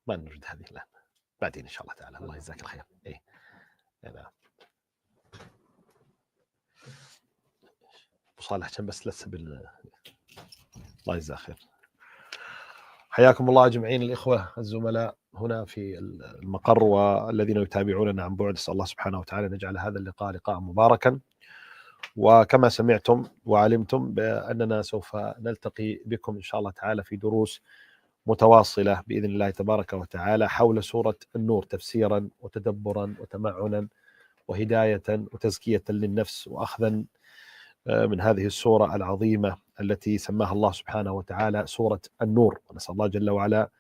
ما نريد هذه الآن، بعدين إن شاء الله تعالى. الله يجزاك الخير. إيه نعم. صالح عشان بس لسه الله يجزاك خير. حياكم الله جميعين الإخوة الزملاء هنا في المقر والذين يتابعوننا عن بعد. أسأل الله سبحانه وتعالى أن يجعل هذا اللقاء لقاء مباركا. وكما سمعتم وعلمتم بأننا سوف نلتقي بكم إن شاء الله تعالى في دروس متواصلة بإذن الله تبارك وتعالى حول سورة النور، تفسيرا وتدبرا وتمعنا وهداية وتزكية للنفس وأخذا من هذه السورة العظيمة التي سماها الله سبحانه وتعالى سورة النور. ونسأل الله جل وعلا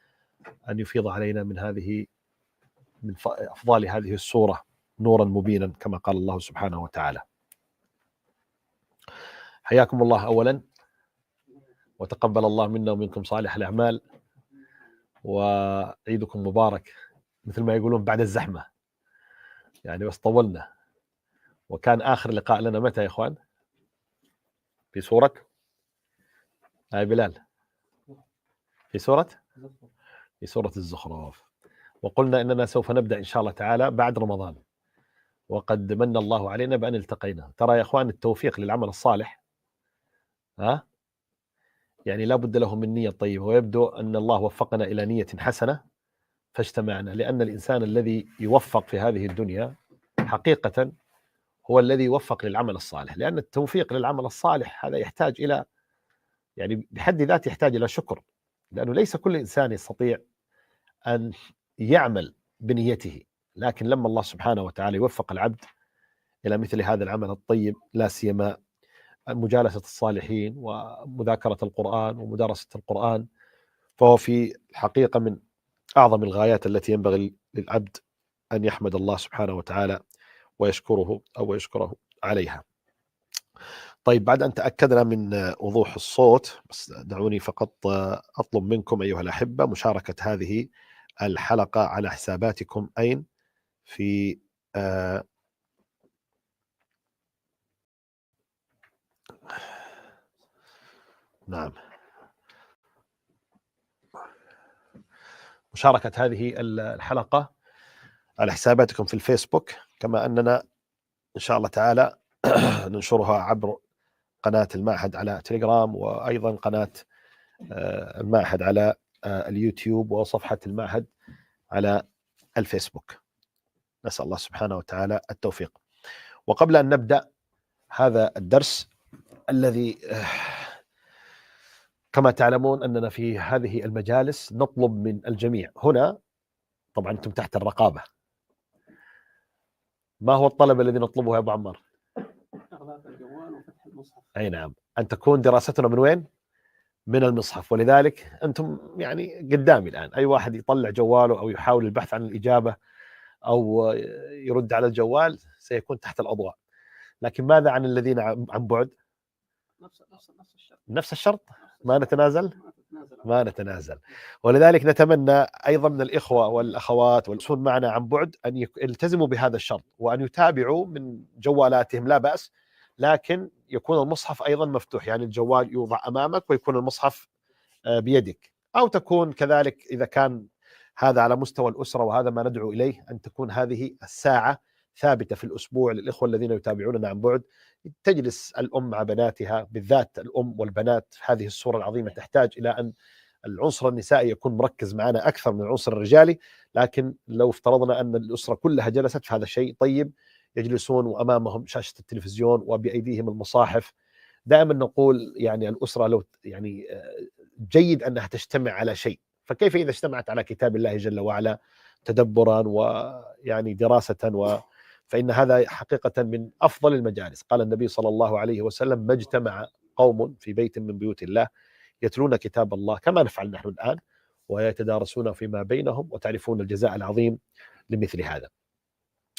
أن يفيض علينا من أفضال هذه السورة نورا مبينا كما قال الله سبحانه وتعالى. حياكم الله أولا، وتقبل الله منا ومنكم صالح الأعمال، وعيدكم مبارك مثل ما يقولون بعد الزحمة يعني، بس طولنا. وكان آخر لقاء لنا متى يا إخوان؟ في سورة بلال، في سورة الزخرف. وقلنا إننا سوف نبدأ إن شاء الله تعالى بعد رمضان، وقد من الله علينا بأن التقينا. ترى يا إخوان التوفيق للعمل الصالح يعني لا بد له من نية طيبة، ويبدو أن الله وفقنا إلى نية حسنة فاجتمعنا. لأن الإنسان الذي يوفق في هذه الدنيا حقيقة هو الذي يوفق للعمل الصالح، لأن التوفيق للعمل الصالح هذا يحتاج إلى يعني بحد ذاته يحتاج إلى شكر، لأنه ليس كل إنسان يستطيع أن يعمل بنيته. لكن لما الله سبحانه وتعالى يوفق العبد إلى مثل هذا العمل الطيب، لا سيما مجالسة الصالحين ومذاكرة القرآن ومدارسة القرآن، فهو في الحقيقة من أعظم الغايات التي ينبغي للعبد أن يحمد الله سبحانه وتعالى ويشكره أو يشكره عليها. طيب، بعد أن تأكدنا من وضوح الصوت، بس دعوني فقط أطلب منكم أيها الأحبة مشاركة هذه الحلقة على حساباتكم أين في نعم، مشاركة هذه الحلقة على حساباتكم في الفيسبوك، كما أننا إن شاء الله تعالى ننشرها عبر قناة المعهد على تليجرام، وأيضا قناة المعهد على اليوتيوب، وصفحة المعهد على الفيسبوك. نسأل الله سبحانه وتعالى التوفيق. وقبل أن نبدأ هذا الدرس الذي كما تعلمون أننا في هذه المجالس نطلب من الجميع هنا، طبعا أنتم تحت الرقابة. ما هو الطلب الذي نطلبه يا أبو عمار؟ إغلاق الجوال وفتح المصحف. أي نعم، أن تكون دراستنا من وين؟ من المصحف. ولذلك أنتم يعني قدامي الآن، أي واحد يطلع جواله أو يحاول البحث عن الإجابة أو يرد على الجوال سيكون تحت الأضواء. لكن ماذا عن الذين عن بعد؟ نفس الشرط، ما نتنازل. ولذلك نتمنى أيضا من الإخوة والأخوات والأسون معنا عن بعد أن يلتزموا بهذا الشرط، وأن يتابعوا من جوالاتهم لا بأس، لكن يكون المصحف أيضا مفتوح، يعني الجوال يوضع أمامك ويكون المصحف بيدك، أو تكون كذلك إذا كان هذا على مستوى الأسرة، وهذا ما ندعو إليه، أن تكون هذه الساعة ثابتة في الأسبوع للإخوة الذين يتابعوننا عن بعد. تجلس الأم مع بناتها، بالذات الأم والبنات هذه الصورة العظيمة تحتاج إلى أن العنصر النسائي يكون مركز معنا أكثر من العنصر الرجالي. لكن لو افترضنا أن الأسرة كلها جلست فهذا شيء طيب، يجلسون وأمامهم شاشة التلفزيون وبأيديهم المصاحف. دائما نقول يعني الأسرة لو يعني جيد أنها تجتمع على شيء، فكيف إذا اجتمعت على كتاب الله جل وعلا تدبرا ويعني دراسة فإن هذا حقيقة من أفضل المجالس. قال النبي صلى الله عليه وسلم: ما اجتمع قوم في بيت من بيوت الله يتلون كتاب الله كما نفعل نحن الآن ويتدارسون فيما بينهم، وتعرفون الجزاء العظيم لمثل هذا.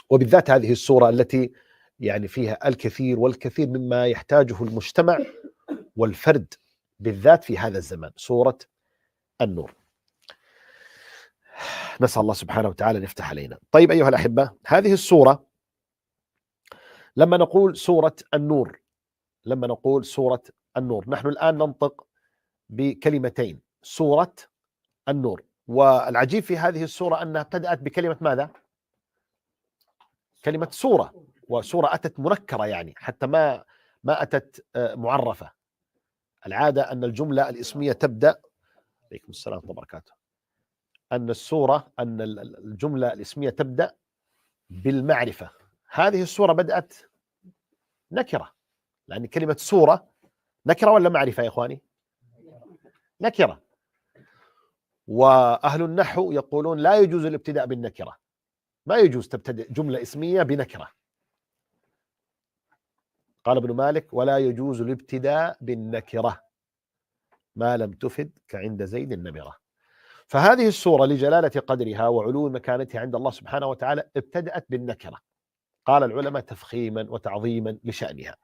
وبالذات هذه السورة التي يعني فيها الكثير والكثير مما يحتاجه المجتمع والفرد بالذات في هذا الزمان، سورة النور. نسأل الله سبحانه وتعالى أن يفتح علينا. طيب أيها الأحبة، هذه السورة لما نقول سورة النور، نحن الآن ننطق بكلمتين، سورة النور. والعجيب في هذه السورة أنها ابتدأت بكلمة ماذا؟ كلمة سورة، وسورة أتت منكرة يعني حتى ما أتت معرفة. العادة أن الجملة الاسمية تبدأ، عليكم السلام ورحمة الله وبركاته، أن الجملة الاسمية تبدأ بالمعرفة. هذه السورة بدأت نكرة، لأن كلمة سورة نكرة ولا معرفة يا إخواني؟ نكرة. وأهل النحو يقولون لا يجوز الابتداء بالنكرة، ما يجوز تبتدئ جملة اسمية بنكرة. قال ابن مالك: ولا يجوز الابتداء بالنكرة ما لم تفد كعند زيد النمرة. فهذه السورة لجلالة قدرها وعلو مكانتها عند الله سبحانه وتعالى ابتدأت بالنكرة، قال العلماء تفخيما وتعظيما لشأنها.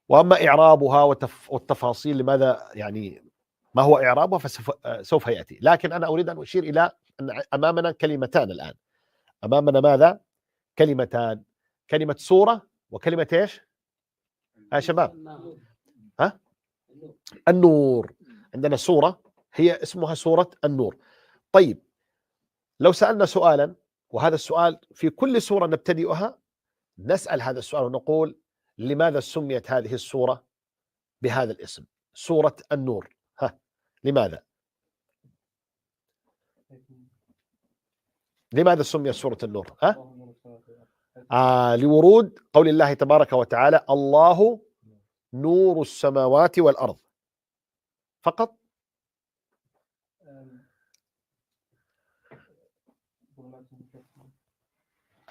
وأما إعرابها والتفاصيل لماذا يعني ما هو إعرابها فسوف يأتي، لكن أنا أريد أن أشير إلى أن أمامنا كلمتان الآن. أمامنا ماذا؟ كلمتان، كلمة سورة وكلمة إيش؟ يا شباب، ها؟ النور. عندنا سورة هي اسمها سورة النور. طيب لو سألنا سؤالا، وهذا السؤال في كل سورة نبتدئها نسأل هذا السؤال ونقول: لماذا سميت هذه السورة بهذا الاسم، سورة النور؟ لماذا؟ لماذا سميت سورة النور؟ لورود قول الله تبارك وتعالى: الله نور السماوات والأرض. فقط؟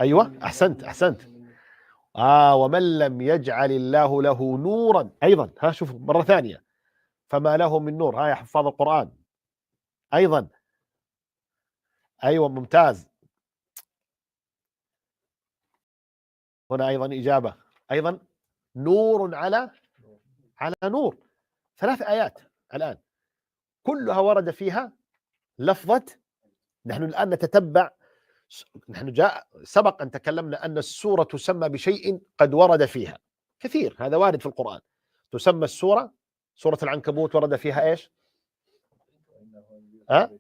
أيوة، أحسنت. ومن لم يجعل الله له نورا أيضا، شوف مرة ثانية، فما له من نور. يا حفاظ القرآن أيضا، أيوة ممتاز. هنا أيضا إجابة، أيضا نور على نور. 3 آيات الآن كلها ورد فيها لفظة. نحن الآن نتتبع، نحن سبق أن تكلمنا أن السورة تسمى بشيء قد ورد فيها كثير، هذا وارد في القرآن. تسمى السورة سورة العنكبوت، ورد فيها إيش؟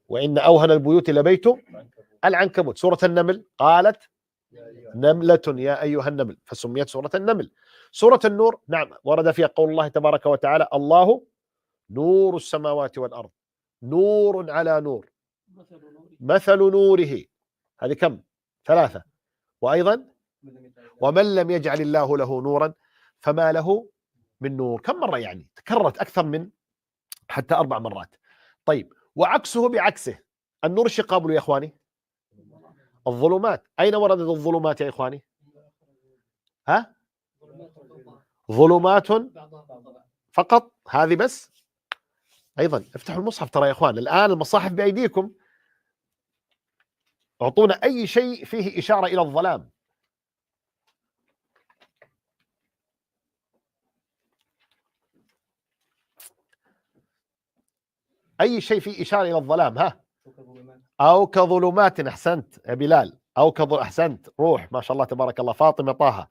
وإن أوهن البيوت لبيت العنكبوت. سورة النمل قالت نملة يا أيها النمل، فسميت سورة النمل. سورة النور نعم ورد فيها قول الله تبارك وتعالى: الله نور السماوات والأرض، نور على نور، مثل نوره. هذه كم؟ 3. وأيضا ومن لم يجعل الله له نورا فما له من نور. كم مرة يعني؟ تكررت أكثر من حتى 4 مرات. طيب وعكسه بعكسه، النور ايش يقابله يا إخواني؟ الظلمات. أين وردت الظلمات يا إخواني؟ ظلمات فقط، هذه بس. أيضا افتحوا المصحف ترى يا إخوان، الآن المصاحف بأيديكم، أعطونا أي شيء فيه إشارة إلى الظلام. أي شيء فيه إشارة إلى الظلام. أو كظلمات. أحسنت يا بلال. أحسنت روح، ما شاء الله تبارك الله. فاطمة طه.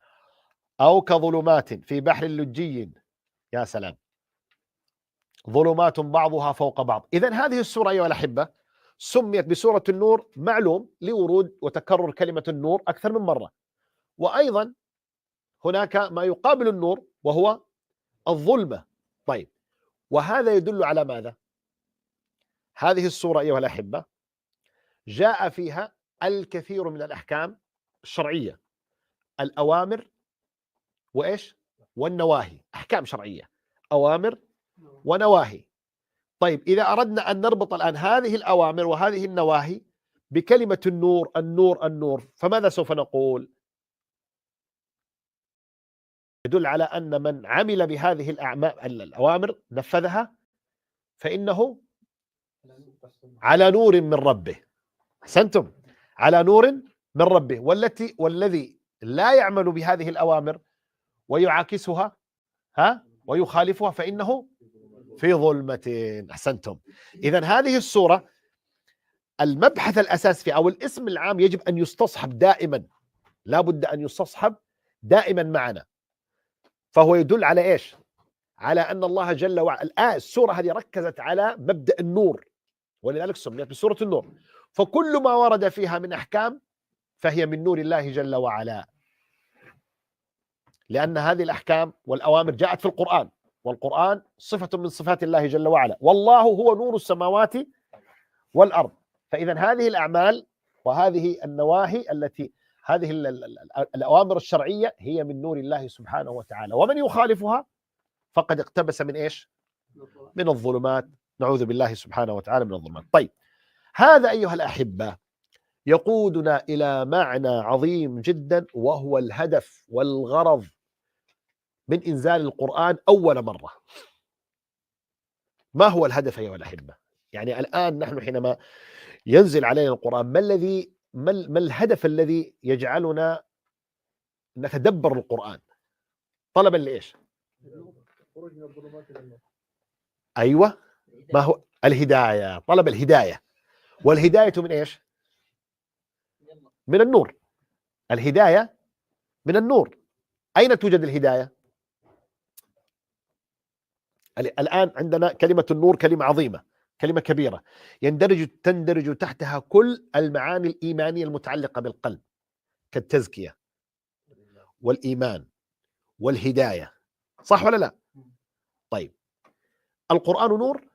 أو كظلمات في بحر لجي. يا سلام. ظلمات بعضها فوق بعض. إذن هذه السورة أيها الأحبة سميت بسورة النور، معلوم لورود وتكرر كلمة النور أكثر من مرة. وأيضا هناك ما يقابل النور وهو الظلمة. طيب وهذا يدل على ماذا؟ هذه السورة أيها الأحبة جاء فيها الكثير من الأحكام الشرعية، الأوامر وإيش؟ والنواهي. أحكام شرعية، أوامر ونواهي. طيب إذا أردنا أن نربط الآن هذه الأوامر وهذه النواهي بكلمة النور، النور النور، فماذا سوف نقول؟ يدل على أن من عمل بهذه الأوامر نفذها فإنه على نور من ربه. أحسنتم، على نور من ربه. والذي لا يعمل بهذه الأوامر ويعاكسها ويخالفها فإنه في ظلمة. أحسنتم. إذن هذه السورة المبحث الأساس فيها أو الاسم العام يجب أن يستصحب دائما، لا بد أن يستصحب دائما معنا. فهو يدل على إيش؟ على أن الله جل وعلا الآن السورة هذه ركزت على مبدأ النور، ولذلك سميت بسورة النور. فكل ما ورد فيها من أحكام فهي من نور الله جل وعلا، لأن هذه الأحكام والأوامر جاءت في القرآن، والقرآن صفة من صفات الله جل وعلا، والله هو نور السماوات والأرض. فإذا هذه الأعمال وهذه النواهي التي هذه الأوامر الشرعية هي من نور الله سبحانه وتعالى، ومن يخالفها فقد اقتبس من إيش؟ من الظلمات. نعوذ بالله سبحانه وتعالى من الظلمات. طيب، هذا أيها الأحبة يقودنا إلى معنى عظيم جدا، وهو الهدف والغرض من إنزال القرآن أول مرة. ما هو الهدف أيها الأحبة؟ يعني الآن نحن حينما ينزل علينا القرآن ما الهدف الذي يجعلنا نتدبر القرآن؟ طلبا لإيش؟ أيوة، ما هو الهداية؟ طلب الهداية. والهداية من إيش؟ من النور. الهداية من النور. أين توجد الهداية؟ الآن عندنا كلمة النور كلمة عظيمة، كلمة كبيرة، تندرج تحتها كل المعاني الإيمانية المتعلقة بالقلب، كالتزكية والإيمان والهداية، صح ولا لا؟ طيب، القرآن نور؟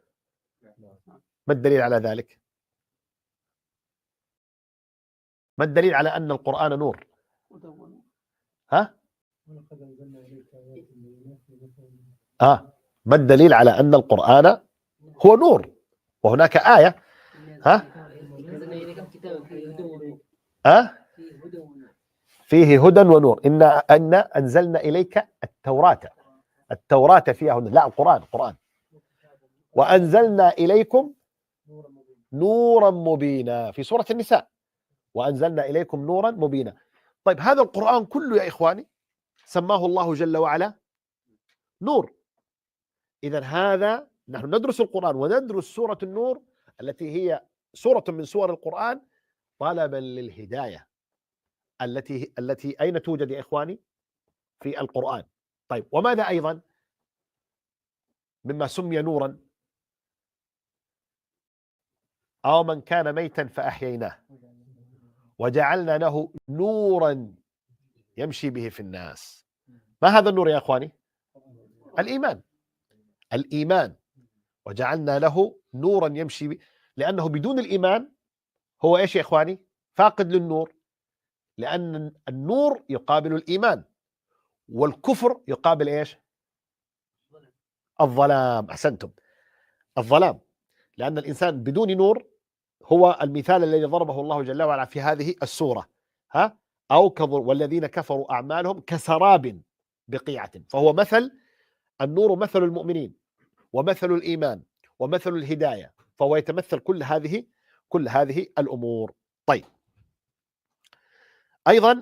ما الدليل على ذلك؟ ما الدليل على أن القرآن نور؟ ها؟ ما الدليل على أن القرآن هو نور؟ وهناك آية فيه هدى ونور. إن أنزلنا إليك التوراة فيها هدى. لا، القرآن. وأنزلنا إليكم نورا مبينا في سورة النساء، وأنزلنا إليكم نورا مبينا. طيب، هذا القرآن كله يا إخواني سماه الله جل وعلا نور. إذن هذا نحن ندرس القرآن وندرس سورة النور التي هي سورة من سور القرآن طلبا للهداية التي أين توجد يا إخواني؟ في القرآن. طيب، وماذا أيضا مما سمي نورا؟ أو من كان ميتا فأحييناه وجعلنا له نورا يمشي به في الناس. ما هذا النور يا إخواني؟ الإيمان. وجعلنا له نورا يمشي به، لأنه بدون الإيمان هو إيش يا إخواني؟ فاقد للنور، لأن النور يقابل الإيمان، والكفر يقابل إيش؟ الظلام. أحسنتم، الظلام. لأن الإنسان بدون نور هو المثال الذي ضربه الله جل وعلا في هذه السورة، والذين كفروا أعمالهم كسراب بقيعة. فهو مثل النور، مثل المؤمنين، ومثل الإيمان، ومثل الهداية، فهو يتمثل كل هذه الأمور. طيب، أيضا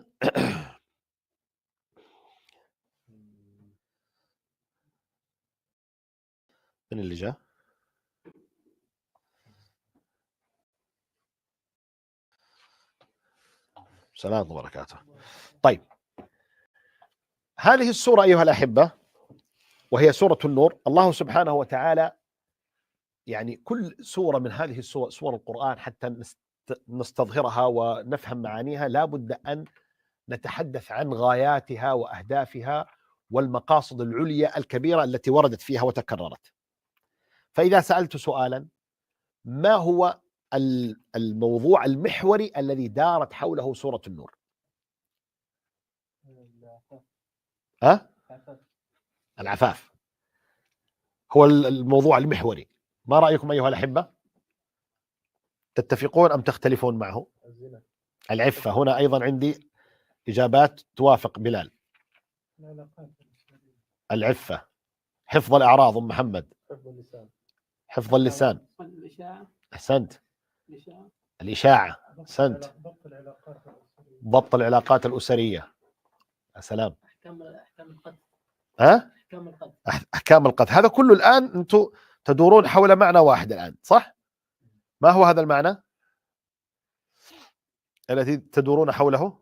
من اللي جاء؟ السلام وبركاته. طيب، هذه السورة أيها الأحبة وهي سورة النور، الله سبحانه وتعالى يعني كل سورة من هذه سور القرآن حتى نستظهرها ونفهم معانيها لا بد أن نتحدث عن غاياتها وأهدافها والمقاصد العليا الكبيرة التي وردت فيها وتكررت. فإذا سألت سؤالا، ما هو الموضوع المحوري الذي دارت حوله سورة النور؟ العفاف هو الموضوع المحوري. ما رأيكم أيها الأحبة؟ تتفقون أم تختلفون معه؟ العفة. هنا أيضا عندي إجابات توافق بلال. العفة، حفظ الأعراض. أم محمد؟ حفظ اللسان. أحسنت. الإشاعة. أحسنت. ضبط العلاقات الأسرية. السلام. أحكام القتل. أحكام القذف. أحكام القذف، هذا كله الآن أنتم تدورون حول معنى واحد الآن، صح؟ ما هو هذا المعنى الذي تدورون حوله؟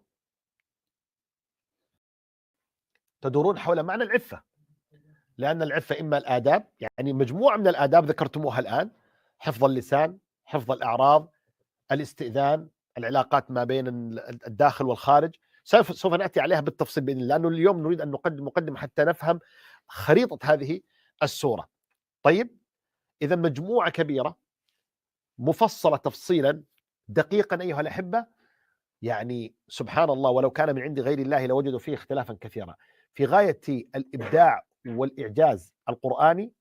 تدورون حول معنى العفة، لأن العفة إما الآداب، يعني مجموعة من الآداب ذكرتموها الآن: حفظ اللسان، حفظ الأعراض، الاستئذان، العلاقات ما بين الداخل والخارج. سوف نأتي عليها بالتفصيل بإذن الله، لأنه اليوم نريد أن نقدم مقدمة حتى نفهم خريطة هذه السورة. طيب، إذا مجموعة كبيرة مفصلة تفصيلا دقيقا أيها الأحبة، يعني سبحان الله، ولو كان من عند غير الله لوجدوا فيه اختلافا كثيرا. في غاية الإبداع والإعجاز القرآني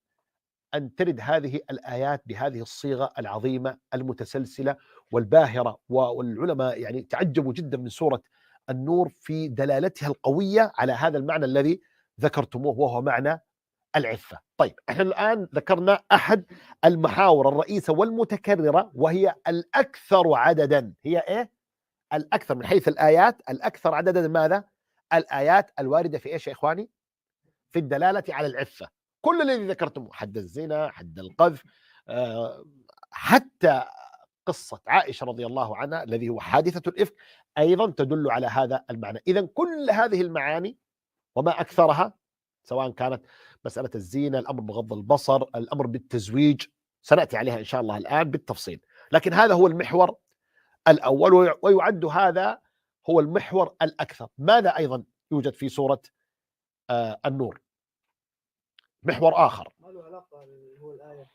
أن ترد هذه الآيات بهذه الصيغة العظيمة المتسلسلة والباهرة، والعلماء يعني تعجبوا جدا من سورة النور في دلالتها القوية على هذا المعنى الذي ذكرتموه، وهو معنى العفة. طيب، احنا الآن ذكرنا أحد المحاور الرئيسة والمتكررة، وهي الأكثر عددا. هي إيه؟ الأكثر من حيث الآيات، الأكثر عددا. ماذا؟ الآيات الواردة في إيش يا إخواني؟ في الدلالة على العفة. كل الذي ذكرتموه، حد الزنا، حد القذف، حتى قصة عائشة رضي الله عنها الذي هو حادثة الإفك، أيضا تدل على هذا المعنى. إذن كل هذه المعاني وما أكثرها، سواء كانت مسألة الزينة، الأمر بغض البصر، الأمر بالتزويج، سنأتي عليها إن شاء الله الآن بالتفصيل، لكن هذا هو المحور الأول، ويعد هذا هو المحور الأكثر. ماذا أيضا يوجد في سورة النور؟ محور آخر ما له علاقة، هو الآية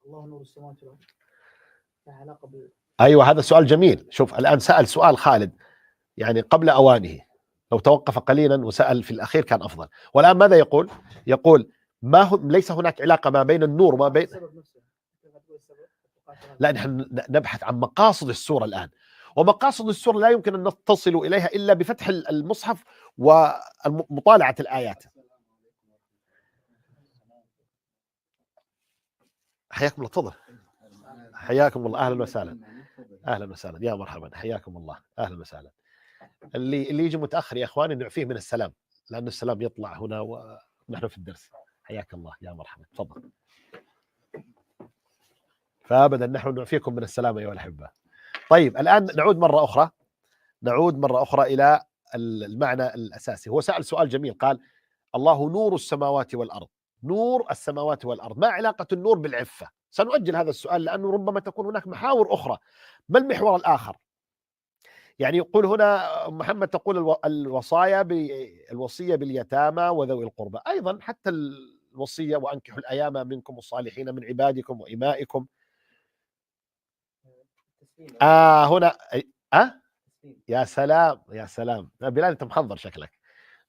الله نور السماوات والأرض، له علاقة أيوة، هذا سؤال جميل. شوف، الآن سأل سؤال خالد يعني قبل أوانه، لو توقف قليلا وسأل في الأخير كان أفضل. والآن ماذا يقول؟ يقول ليس هناك علاقة ما بين النور وما بين، لا، نحن نبحث عن مقاصد السورة الآن، ومقاصد السورة لا يمكن أن تصل إليها إلا بفتح المصحف ومطالعة الآيات. حياكم الله، تفضل. حياكم الله، أهلا وسهلا، أهلا وسهلا، يا مرحبا، حياكم الله، أهلا وسهلا. اللي يجي متأخر يا إخواني نعفيه من السلام، لأن السلام يطلع هنا ونحن في الدرس. حياك الله، يا مرحبا، تفضل. فأبدا نحن نعفيكم من السلام أيها الأحبة. طيب، الآن نعود مرة أخرى إلى المعنى الأساسي. هو سأل سؤال جميل، قال: الله نور السماوات والأرض. نور السماوات والأرض، ما علاقة النور بالعفة؟ سنؤجل هذا السؤال لأنه ربما تكون هناك محاور أخرى. ما المحور الآخر؟ يعني يقول هنا محمد، تقول الوصية باليتامى وذوي القربى، أيضا حتى الوصية وأنكحوا الأيام منكم الصالحين من عبادكم وإمائكم. هنا يا سلام، يا سلام، بلال أنت محضر شكلك.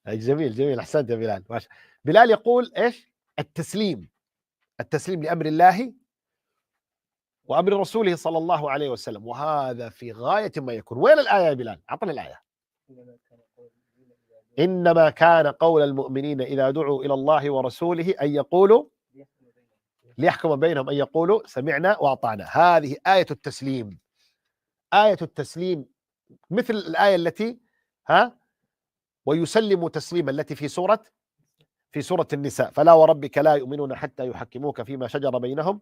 جميل جميل، أحسنت يا بلال. ماشي. بلال يقول إيش؟ التسليم لأمر الله وأمر رسوله صلى الله عليه وسلم، وهذا في غاية ما يكون. وين الآية يا بلال؟ أعطنا الآية. إنما كان قول المؤمنين إذا دعوا إلى الله ورسوله أن يقولوا ليحكم بينهم أن يقولوا سمعنا وأطعنا. هذه آية التسليم، آية التسليم، مثل الآية التي ويسلم تسليما التي في سورة النساء: فلا وربك لا يؤمنون حتى يحكموك فيما شجر بينهم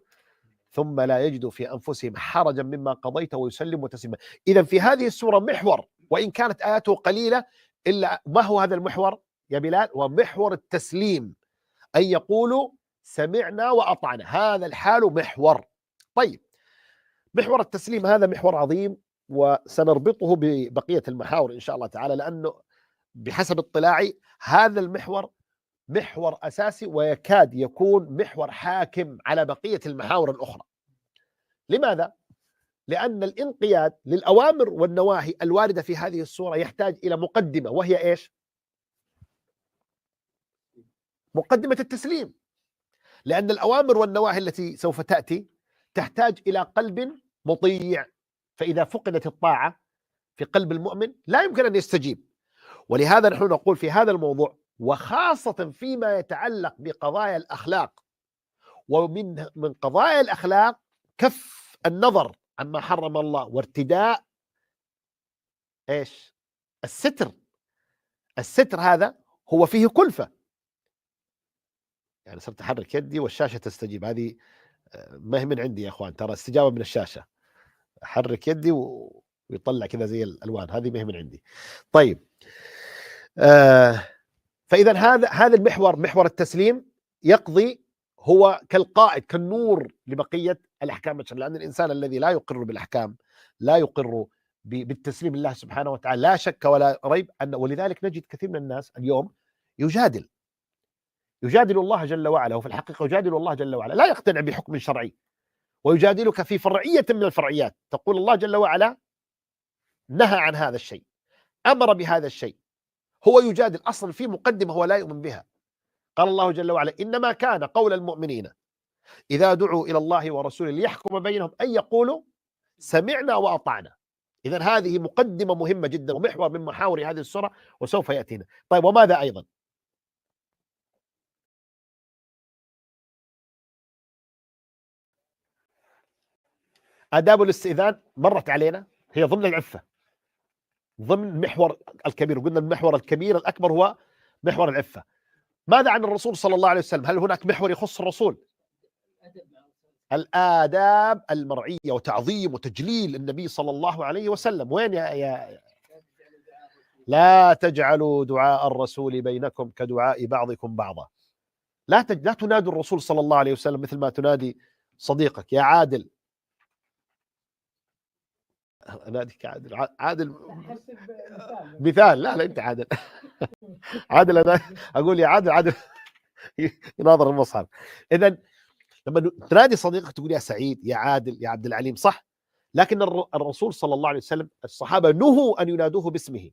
ثم لا يجدوا في أنفسهم حرجا مما قضيت ويسلموا تسليما. إذا في هذه السورة محور، وإن كانت آياته قليلة، إلا ما هو هذا المحور يا بلال؟ ومحور التسليم، أن يقولوا سمعنا وأطعنا، هذا الحال محور. طيب، محور التسليم هذا محور عظيم، وسنربطه ببقية المحاور إن شاء الله تعالى، لأنه بحسب اطلاعي هذا المحور محور أساسي، ويكاد يكون محور حاكم على بقية المحاور الأخرى. لماذا؟ لأن الانقياد للأوامر والنواهي الواردة في هذه السورة يحتاج إلى مقدمة، وهي إيش؟ مقدمة التسليم. لأن الأوامر والنواهي التي سوف تأتي تحتاج إلى قلب مطيع، فإذا فقدت الطاعة في قلب المؤمن لا يمكن أن يستجيب. ولهذا نحن نقول في هذا الموضوع، وخاصة فيما يتعلق بقضايا الأخلاق، ومن قضايا الأخلاق كف النظر عما حرم الله وارتداء إيش؟ الستر هذا هو فيه كلفة، يعني صرت أحرك يدي والشاشة تستجيب. هذه ما هي من عندي يا أخوان، ترى استجابة من الشاشة. أحرك يدي ويطلع كذا زي الألوان، هذه ما هي من عندي. طيب فإذا هذا المحور، محور التسليم، يقضي هو كالقائد كالنور لبقية الأحكام الشرعية، لأن الإنسان الذي لا يقر بالأحكام، لا يقر بالتسليم لله سبحانه وتعالى، لا شك ولا ريب أن، ولذلك نجد كثير من الناس اليوم يجادل الله جل وعلا، وفي الحقيقة يجادل الله جل وعلا، لا يقتنع بحكم شرعي، ويجادلك في فرعية من الفرعيات. تقول الله جل وعلا نهى عن هذا الشيء، أمر بهذا الشيء، هو يجادل أصلا في مقدمة هو لا يؤمن بها. قال الله جل وعلا إنما كان قول المؤمنين إذا دعوا إلى الله ورسوله ليحكم بينهم أن يقولوا سمعنا وأطعنا. إذن هذه مقدمة مهمة جدا ومحور من محاور هذه السورة وسوف يأتينا. طيب وماذا أيضا؟ آداب الاستئذان مرت علينا، هي ضمن العفة، ضمن المحور الكبير. قلنا المحور الكبير الأكبر هو محور العفة. ماذا عن الرسول صلى الله عليه وسلم؟ هل هناك محور يخص الرسول؟ الآداب المرعية وتعظيم وتجليل النبي صلى الله عليه وسلم. وين يا لا تجعلوا دعاء الرسول بينكم كدعاء بعضكم بعضا. لا تنادوا الرسول صلى الله عليه وسلم مثل ما تنادي صديقك. يا عادل، ناديك عادل مثال. لا انت عادل. عادل انا اقول يا عادل يناظر المصحف. اذا لما تنادي صديقك تقول يا سعيد، يا عادل، يا عبد العليم، صح. لكن الرسول صلى الله عليه وسلم الصحابة نهوا أن ينادوه باسمه.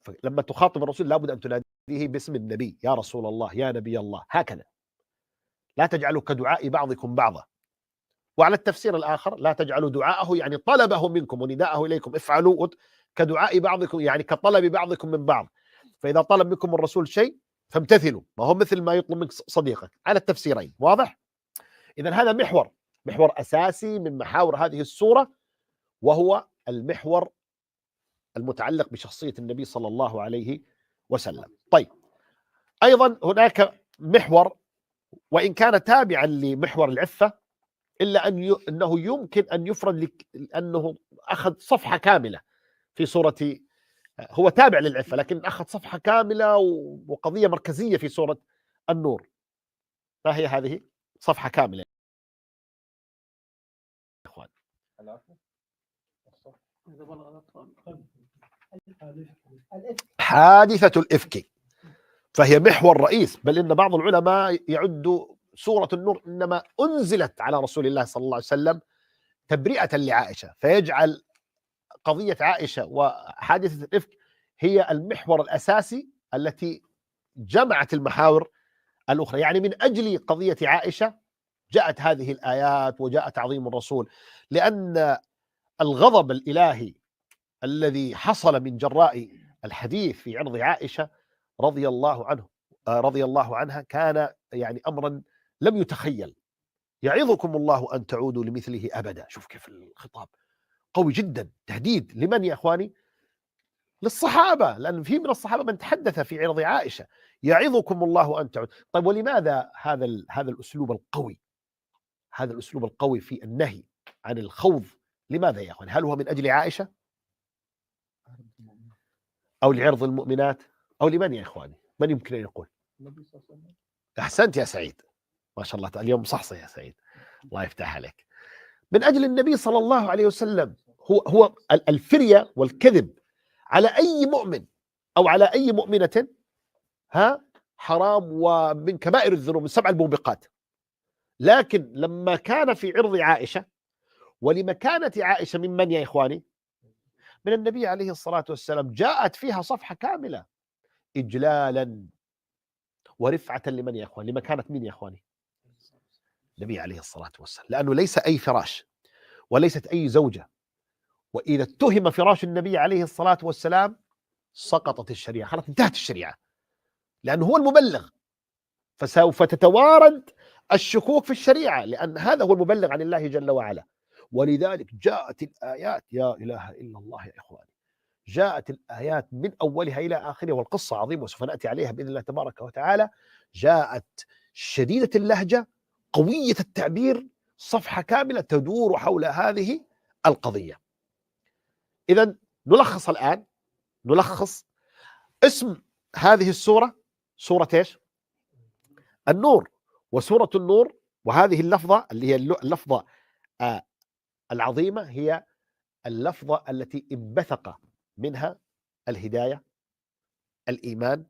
فلما تخاطب الرسول لابد أن تناديه باسم النبي، يا رسول الله، يا نبي الله، هكذا. لا تجعلوا كدعاء بعضكم بعضا. وعلى التفسير الآخر لا تجعلوا دعاءه يعني طلبه منكم ونداءه إليكم افعلوا كدعاء بعضكم، يعني كطلب بعضكم من بعض. فإذا طلب منكم الرسول شيء فامتثلوا، ما هو مثل ما يطلب منك صديقك. على التفسيرين، واضح؟ إذا هذا محور أساسي من محاور هذه السورة، وهو المحور المتعلق بشخصية النبي صلى الله عليه وسلم. طيب أيضا هناك محور وإن كان تابعا لمحور العفة، إلا أنه يمكن أن يفرد لك أنه أخذ صفحة كاملة في سورة، هو تابع للعفة لكن أخذ صفحة كاملة وقضية مركزية في سورة النور. ما هي هذه؟ صفحة كاملة يا إخوان. حادثة الإفك، فهي محور رئيس، بل إن بعض العلماء يعد سورة النور إنما أنزلت على رسول الله صلى الله عليه وسلم تبرئة لعائشة، فيجعل قضية عائشة وحادثة الإفك هي المحور الأساسي التي جمعت المحاور الأخرى. يعني من أجل قضية عائشة جاءت هذه الآيات وجاء تعظيم الرسول، لأن الغضب الإلهي الذي حصل من جراء الحديث في عرض عائشة رضي الله عنها كان يعني أمرا لم يتخيل. يعظكم الله أن تعودوا لمثله أبدا. شوف كيف الخطاب قوي جدا، تهديد لمن يا أخواني؟ للصحابة، لأن في من الصحابة من تحدث في عرض عائشة. يعظكم الله أن تعودوا. طيب ولماذا هذا الأسلوب القوي، هذا الأسلوب القوي في النهي عن الخوض؟ لماذا يا أخواني؟ هل هو من أجل عائشة أو لعرض المؤمنات أو لمن يا إخواني؟ من يمكن أن يقول؟ أحسنت يا سعيد، ما شاء الله اليوم صحصح يا سعيد، الله يفتح عليك. من أجل النبي صلى الله عليه وسلم. هو الفرية والكذب على أي مؤمن أو على أي مؤمنة حرام ومن كبائر الذنوب، من 7 الموبقات. لكن لما كان في عرض عائشة ولمكانة عائشة من يا إخواني؟ من النبي عليه الصلاة والسلام، جاءت فيها صفحة كاملة إجلالا ورفعة لمن يا إخواني؟ لمكانة مين يا إخواني؟ النبي عليه الصلاة والسلام، لأنه ليس أي فراش وليست أي زوجة. وإذا اتهم فراش النبي عليه الصلاة والسلام سقطت الشريعة، خلاص انتهت الشريعة، لأنه هو المبلغ، فسوف تتوارد الشكوك في الشريعة، لأن هذا هو المبلغ عن الله جل وعلا. ولذلك جاءت الآيات، يا إله إلا الله يا إخواني، جاءت الآيات من أولها إلى آخرها، والقصة عظيمة وسوف نأتي عليها بإذن الله تبارك وتعالى. جاءت شديدة اللهجة، قوية التعبير، صفحة كاملة تدور حول هذه القضية. إذن نلخص الآن، نلخص اسم هذه السورة، سورة إيش؟ النور. وسورة النور، وهذه اللفظة اللي هي اللفظة العظيمة، هي اللفظة التي انبثق منها الهداية، الإيمان،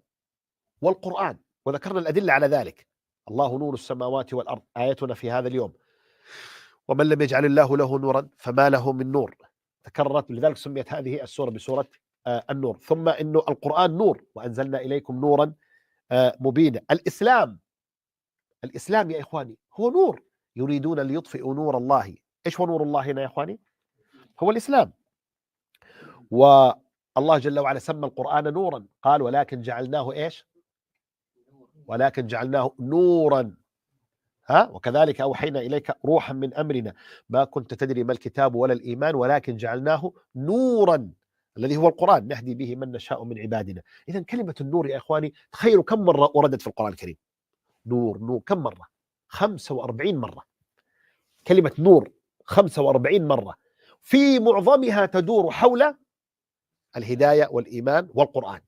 والقرآن، وذكرنا الأدلة على ذلك. الله نور السماوات والأرض، آيتنا في هذا اليوم. ومن لم يجعل الله له نورا فما له من نور. تكررت، لذلك سميت هذه السورة بسورة النور. ثم إنه القرآن نور، وأنزلنا إليكم نورا مبينا. الإسلام يا إخواني هو نور. يريدون ليطفئوا نور الله. إيش هو نور الله هنا يا إخواني؟ هو الإسلام. والله جل وعلا سمى القرآن نورا، قال ولكن جعلناه إيش؟ ولكن جعلناه نورا. وكذلك أوحينا إليك روحا من أمرنا ما كنت تدري ما الكتاب ولا الإيمان ولكن جعلناه نورا، الذي هو القرآن، نهدي به من نشاء من عبادنا. إذن كلمة النور يا إخواني، تخيلوا كم مرة وردت في القرآن الكريم. نور نور كم مرة؟ 45 مرة. كلمة نور 45 مرة، في معظمها تدور حول الهداية والإيمان والقرآن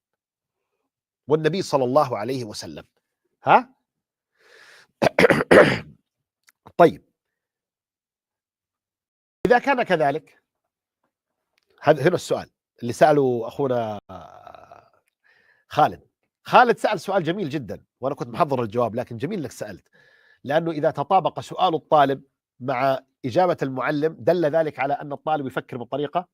والنبي صلى الله عليه وسلم. طيب، إذا كان كذلك، هنا السؤال اللي سأله أخونا خالد سأل سؤال جميل جدا، وأنا كنت محضر الجواب، لكن جميل أنك سألت، لأنه إذا تطابق سؤال الطالب مع إجابة المعلم دل ذلك على أن الطالب يفكر بطريقة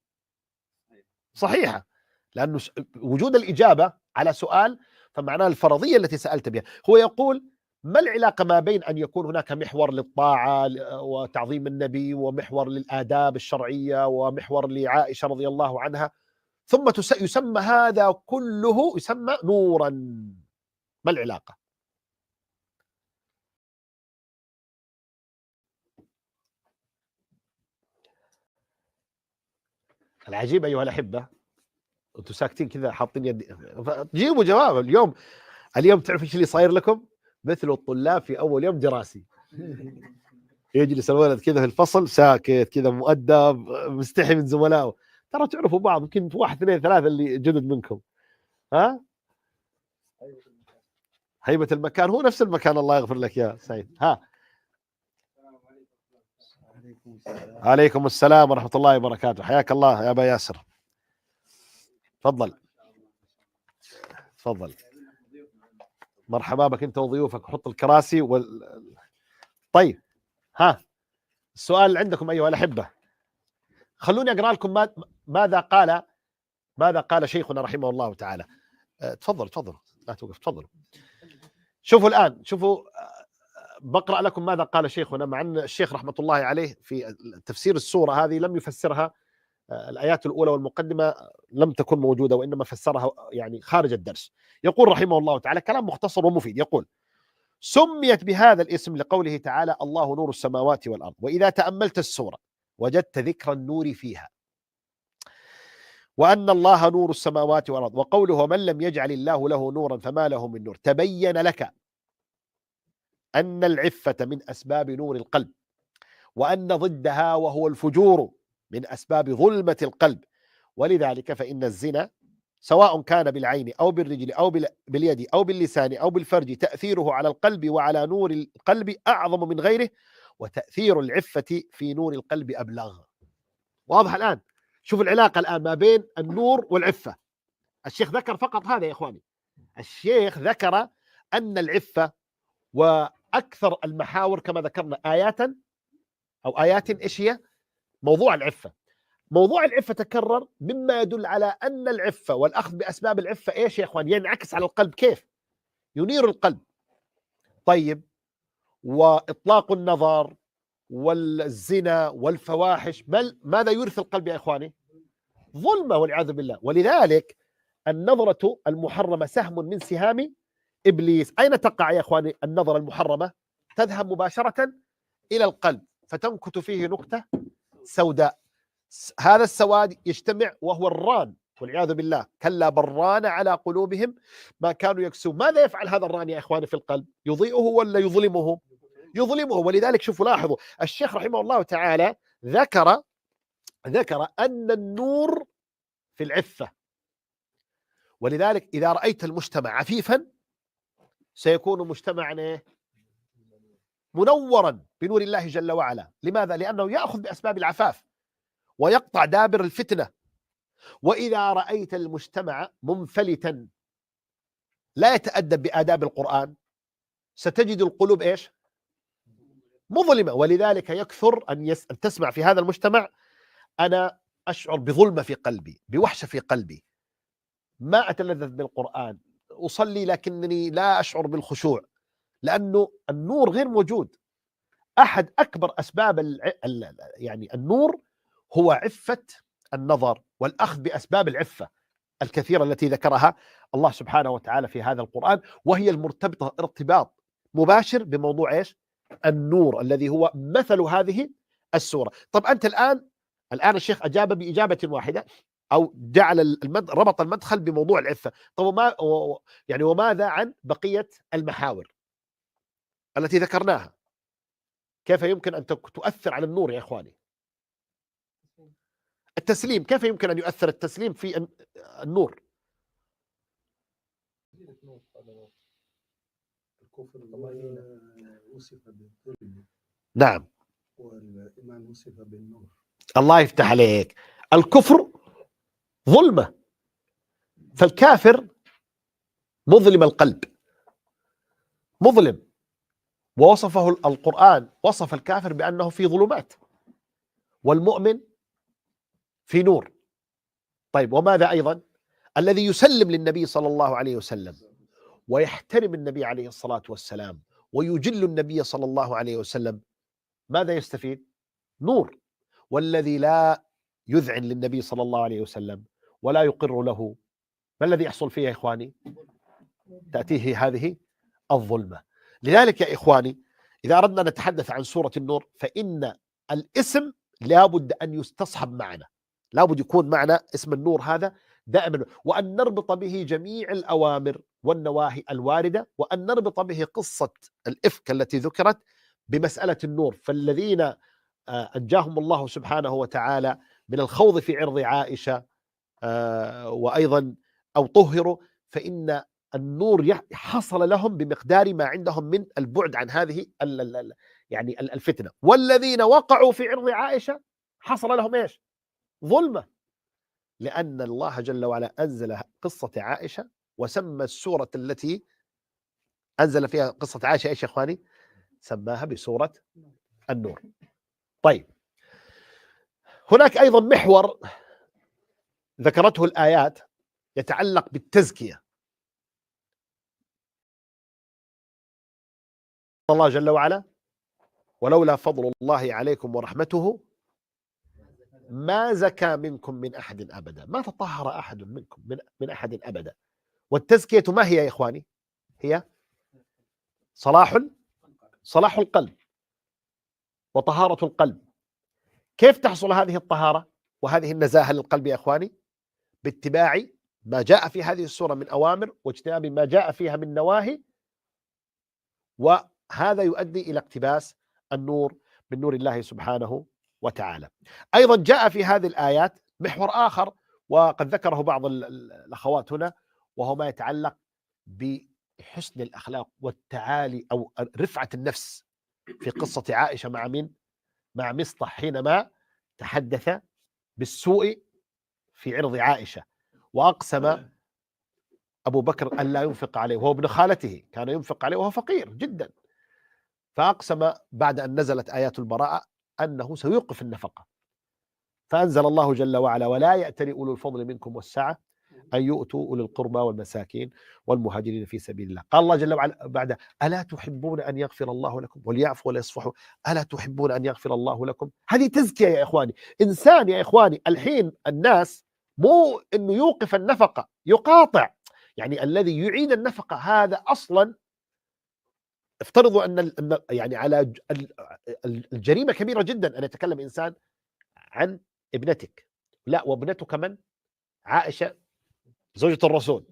صحيحة، لأنه وجود الإجابة على سؤال فمعناه الفرضية التي سألت بها. هو يقول ما العلاقة ما بين أن يكون هناك محور للطاعة وتعظيم النبي، ومحور للآداب الشرعية، ومحور لعائشة رضي الله عنها، ثم يسمى هذا كله يسمى نورا؟ ما العلاقة؟ العجيب أيها الأحبة، أنتم ساكتين كذا حاطين يدي، جيبوا جواب. اليوم تعرف ايش اللي صاير لكم؟ مثل الطلاب في اول يوم دراسي، يجلس الولد كذا في الفصل ساكت كذا مؤدب مستحي من زملائه. ترى تعرفوا بعض، يمكن واحد اثنين ثلاثة اللي جدد منكم. هيبة المكان هو نفس المكان. الله يغفر لك يا سعيد. عليكم السلام ورحمة الله وبركاته. حياك الله يا أبا ياسر. تفضل تفضل. مرحبا بك انت وضيوفك. حط الكراسي طيب، السؤال اللي عندكم ايها الاحبه، خلوني اقرا لكم ماذا قال شيخنا رحمه الله تعالى. تفضل لا توقف، تفضل. شوفوا الان، بقرا لكم ماذا قال شيخنا، مع ان الشيخ رحمه الله عليه في تفسير السوره هذه لم يفسرها، الآيات الأولى والمقدمة لم تكن موجودة، وإنما فسرها يعني خارج الدرس. يقول رحمه الله تعالى كلام مختصر ومفيد، يقول سميت بهذا الاسم لقوله تعالى الله نور السماوات والأرض. وإذا تأملت السورة وجدت ذكر النور فيها، وأن الله نور السماوات والأرض، وقوله ومن لم يجعل الله له نورا فما له من نور، تبين لك أن العفة من أسباب نور القلب، وأن ضدها وهو الفجور من أسباب ظلمة القلب. ولذلك فإن الزنا سواء كان بالعين أو بالرجل أو باليد أو باللسان أو بالفرج تأثيره على القلب وعلى نور القلب أعظم من غيره، وتأثير العفة في نور القلب أبلغ. واضح الآن؟ شوف العلاقة الآن ما بين النور والعفة. الشيخ ذكر فقط هذا يا إخواني، الشيخ ذكر أن العفة وأكثر المحاور كما ذكرنا آيات إيش هي؟ موضوع العفة. موضوع العفة تكرر، مما يدل على أن العفة والأخذ بأسباب العفة إيش يا إخوان؟ ينعكس على القلب. كيف؟ ينير القلب. طيب، وإطلاق النظر والزنا والفواحش ماذا يورث القلب يا إخواني؟ ظلمة والعياذ بالله. ولذلك النظرة المحرمة سهم من سهام إبليس. أين تقع يا إخواني النظرة المحرمة؟ تذهب مباشرة إلى القلب فتنكت فيه نكتة سوداء. هذا السواد يجتمع وهو الران والعياذ بالله. كلا بران على قلوبهم ما كانوا يكسبون. ماذا يفعل هذا الران يا إخواني في القلب؟ يضيئه ولا يظلمه؟ يظلمه. ولذلك شوفوا لاحظوا الشيخ رحمه الله تعالى ذكر أن النور في العفة، ولذلك إذا رأيت المجتمع عفيفا سيكون مجتمعا منورا بنور الله جل وعلا. لماذا؟ لأنه يأخذ بأسباب العفاف ويقطع دابر الفتنة. وإذا رأيت المجتمع منفلتا لا يتأدب بآداب القرآن ستجد القلوب إيش؟ مظلمة. ولذلك يكثر أن تسمع في هذا المجتمع أنا أشعر بظلمة في قلبي، بوحشة في قلبي، ما أتلذذ بالقرآن، أصلي لكنني لا أشعر بالخشوع، لأنه النور غير موجود. أحد أكبر أسباب يعني النور هو عفة النظر والأخذ بأسباب العفة الكثيرة التي ذكرها الله سبحانه وتعالى في هذا القرآن، وهي المرتبطة ارتباط مباشر بموضوع إيش؟ النور الذي هو مثل هذه السورة. طب أنت الآن الشيخ أجاب بإجابة واحدة أو جعل ربط المدخل بموضوع العفة. طب وماذا عن بقية المحاور التي ذكرناها؟ كيف يمكن أن تؤثر على النور يا إخواني؟ التسليم، كيف يمكن أن يؤثر التسليم في النور؟ الكفر وصف بالظلم، نعم، والإيمان وصف بالنور. الله يفتح عليك. الكفر ظلمة، فالكافر مظلم القلب، مظلم. ووصفه القرآن، وصف الكافر بأنه في ظلمات والمؤمن في نور. طيب وماذا أيضا؟ الذي يسلم للنبي صلى الله عليه وسلم ويحترم النبي عليه الصلاة والسلام ويجل النبي صلى الله عليه وسلم ماذا يستفيد؟ نور. والذي لا يذعن للنبي صلى الله عليه وسلم ولا يقر له، ما الذي يحصل فيه يا إخواني؟ تأتيه هذه الظلمة. لذلك يا إخواني إذا أردنا أن نتحدث عن سورة النور فإن الاسم لابد أن يستصحب معنا، لابد يكون معنا اسم النور هذا دائما، وأن نربط به جميع الأوامر والنواهي الواردة، وأن نربط به قصة الإفك التي ذكرت بمسألة النور. فالذين أنجاهم الله سبحانه وتعالى من الخوض في عرض عائشة وأيضا أو طهروا، فإن النور حصل لهم بمقدار ما عندهم من البعد عن هذه يعني الفتنة. والذين وقعوا في عرض عائشة حصل لهم إيش؟ ظلمة، لأن الله جل وعلا أنزل قصة عائشة وسمى السورة التي أنزل فيها قصة عائشة إيش يا إخواني؟ سماها بسورة النور. طيب هناك أيضا محور ذكرته الآيات يتعلق بالتزكية. الله جل وعلا ولولا فضل الله عليكم ورحمته ما زكى منكم من أحد أبدا، ما تطهر أحد منكم من أحد أبدا. والتزكية ما هي يا إخواني؟ هي صلاح القلب وطهارة القلب. كيف تحصل هذه الطهارة وهذه النزاهة للقلب يا إخواني؟ باتباع ما جاء في هذه السورة من أوامر واجتناب ما جاء فيها من نواهي، وهذا يؤدي إلى اقتباس النور من نور الله سبحانه وتعالى. أيضا جاء في هذه الآيات محور آخر وقد ذكره بعض الأخوات هنا، وهو ما يتعلق بحسن الأخلاق والتعالي أو رفعة النفس في قصة عائشة مع من؟ مع مصطح حينما تحدث بالسوء في عرض عائشة، وأقسم أبو بكر أن لا ينفق عليه وهو ابن خالته، كان ينفق عليه وهو فقير جدا، فأقسم بعد أن نزلت آيات البراءة أنه سيوقف النفقة، فأنزل الله جل وعلا ولا يأتل أولو الفضل منكم والسعة أن يؤتوا أولي القربى والمساكين والمهاجرين في سبيل الله. قال الله جل وعلا بعد ألا تحبون أن يغفر الله لكم وليعفوا وليصفحوا ألا تحبون أن يغفر الله لكم. هذه تزكية يا إخواني. إنسان يا إخواني الحين الناس مو أنه يوقف النفقة، يقاطع، يعني الذي يعيد النفقة هذا أصلا افترضوا أن يعني على الجريمة كبيرة جدا أن يتكلم إنسان عن ابنتك، لا وابنتك من عائشة زوجة الرسول،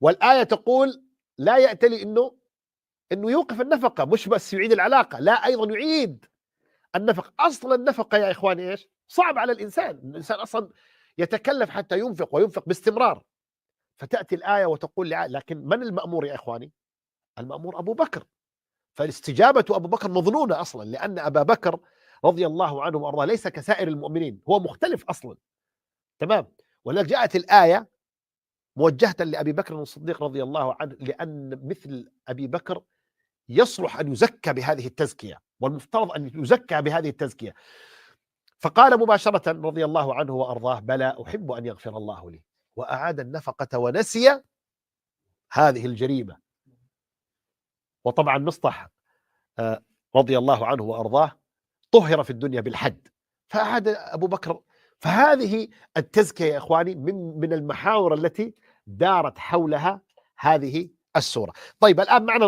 والآية تقول لا يأتلي إنه يوقف النفقة، مش بس يعيد العلاقة، لا أيضا يعيد النفقة. أصلا النفقة يا إخواني إيش؟ صعب على الإنسان أصلا يتكلف حتى ينفق وينفق باستمرار. فتأتي الآية وتقول لكن من المأمور يا إخواني؟ المأمور أبو بكر. فالاستجابة أبو بكر مظنونة أصلا، لأن أبا بكر رضي الله عنه وأرضاه ليس كسائر المؤمنين، هو مختلف أصلا. تمام. ولذلك جاءت الآية موجهة لأبي بكر الصديق رضي الله عنه، لأن مثل أبي بكر يصلح أن يزكى بهذه التزكية، والمفترض أن يزكى بهذه التزكية. فقال مباشرة رضي الله عنه وأرضاه: بلى أحب أن يغفر الله لي، وأعاد النفقة ونسي هذه الجريمة. وطبعا مصطح رضي الله عنه وأرضاه طهر في الدنيا بالحد، فأعاد أبو بكر. فهذه التزكية يا إخواني من المحاور التي دارت حولها هذه السورة. طيب الآن معنا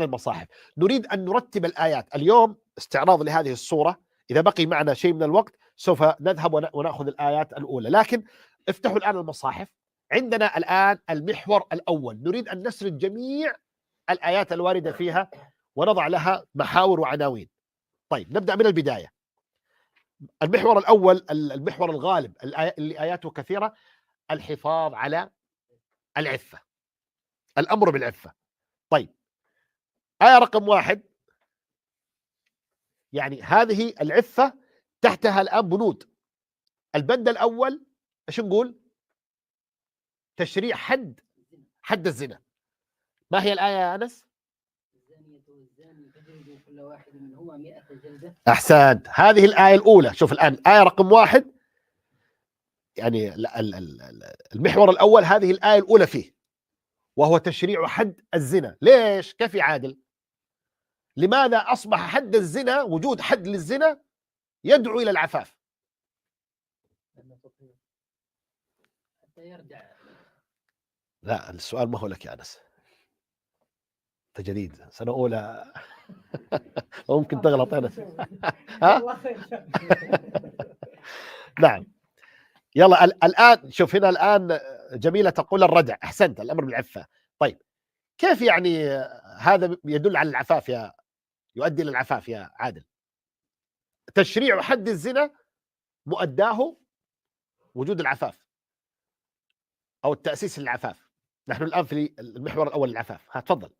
المصاحف، نريد أن نرتب الآيات اليوم استعراض لهذه السورة. إذا بقي معنا شيء من الوقت سوف نذهب ونأخذ الآيات الأولى، لكن افتحوا الآن المصاحف. عندنا الآن المحور الأول، نريد أن نسرد جميع الآيات الواردة فيها ونضع لها محاور وعناوين. طيب نبدأ من البداية. المحور الأول، المحور الغالب اللي آياته كثيرة، الحفاظ على العفة، الأمر بالعفة. طيب آية رقم 1، يعني هذه العفة تحتها الآن بنود. البند الأول ايش نقول؟ تشريع حد الزنا. ما هي الآية يا أنس؟ الزانية والزاني فاجلدوا كل واحد منهما 100 جلدة. أحسنت، هذه الآية الأولى. شوف الآن آية رقم 1، يعني المحور الأول هذه الآية الأولى فيه، وهو تشريع حد الزنا. ليش؟ كيف يعادل؟ لماذا أصبح حد الزنا، وجود حد للزنا يدعو إلى العفاف؟ حتى يرجع. لا، السؤال ما هو لك يا أنس، أنت جديد سنة أولى ممكن تغلط أنس. ها؟ نعم. يلا الآن شوف هنا الآن جميلة تقول الردع. أحسنت، الأمر بالعفة. طيب كيف يعني هذا يدل على العفاف يؤدي إلى العفاف يا عادل؟ تشريع حد الزنا مؤداه وجود العفاف أو التأسيس للعفاف. نحن الآن في المحور الأول العفاف. تفضل.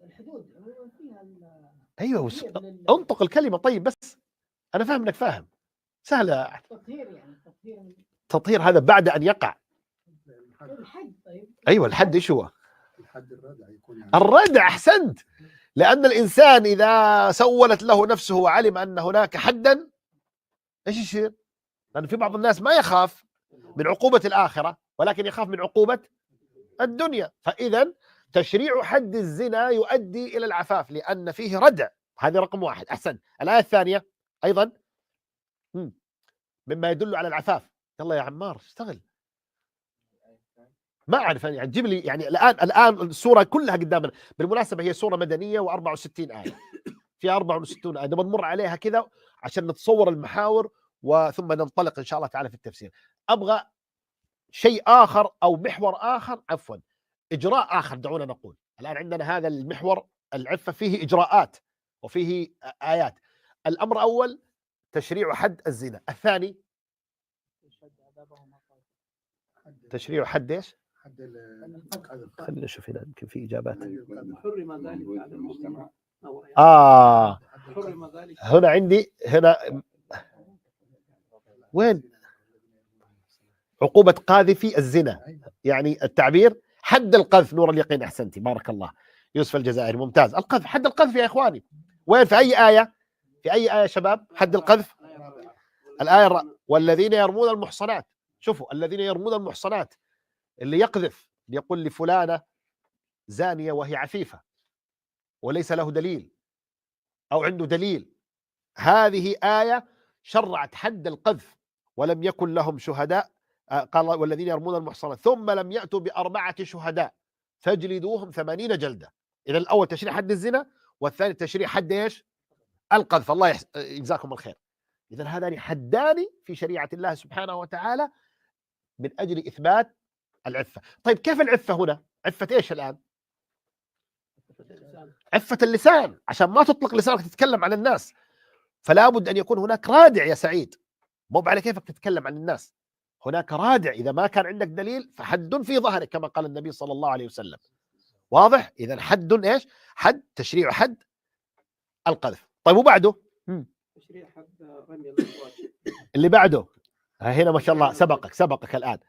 الحدود فيها أيوة انطق الكلمة. طيب بس أنا فاهم أنك فاهم، سهلة. تطهير، يعني تطهير هذا بعد أن يقع الحد. طيب أيوة الحد إيش هو؟ الحد الردع يكون يعني الردع. أحسنت، لأن الإنسان إذا سولت له نفسه وعلم أن هناك حدا إيش يصير؟ لأن في بعض الناس ما يخاف من عقوبة الآخرة، ولكن يخاف من عقوبة الدنيا. فإذا تشريع حد الزنا يؤدي إلى العفاف لأن فيه ردع. هذه رقم 1. أحسن. الآية الثانية أيضا مما يدل على العفاف. يلا يا عمار اشتغل. ما أعرف يعني تجيب لي يعني الآن السورة كلها قدامنا. بالمناسبة هي سورة مدنية و64 آية، فيها 64 آية. نمر عليها كذا عشان نتصور المحاور وثم ننطلق إن شاء الله تعالى في التفسير. أبغى شيء آخر أو محور آخر، عفوا إجراء آخر. دعونا نقول الآن عندنا هذا المحور العفة فيه إجراءات وفيه آيات. الأمر الأول تشريع حد الزنا. الثاني تشريع حد ايش؟ حد القذف. خلينا نشوف هنا يمكن في إجابات. حرم ذلك على المجتمع. حرم ذلك. هنا عندي هنا وين عقوبة قاذفي الزنا، يعني التعبير حد القذف. نور اليقين. أحسنتي، بارك الله. يوسف الجزائري ممتاز. القذف، حد القذف يا إخواني. وين؟ في أي آية؟ في أي آية شباب حد القذف؟ الآية والذين يرمون المحصنات. شوفوا، الذين يرمون المحصنات، اللي يقذف يقول لفلانة زانية وهي عفيفة وليس له دليل أو عنده دليل، هذه آية شرعت حد القذف. ولم يكن لهم شهداء، قال والذين يرمون المحصنات ثم لم يأتوا ب4 شهداء فاجلدوهم 80 جلدة. إذا الأول تشريع حد الزنا، والثاني تشريع حد إيش؟ القذف. الله يجزاكم الخير. إذا هذان حدان في شريعة الله سبحانه وتعالى من أجل إثبات العفة. طيب كيف العفة هنا؟ عفة إيش الآن؟ عفة اللسان، عشان ما تطلق لسانك تتكلم عن الناس، فلا بد أن يكون هناك رادع يا سعيد، مو على كيفك تتكلم عن الناس، هناك رادع. إذا ما كان عندك دليل فحد في ظهرك كما قال النبي صلى الله عليه وسلم. واضح؟ إذا حد إيش؟ حد تشريع حد القذف. طيب وبعده؟ تشريع حد رمي الأصوات. اللي بعده هنا ما شاء الله سبقك الآن.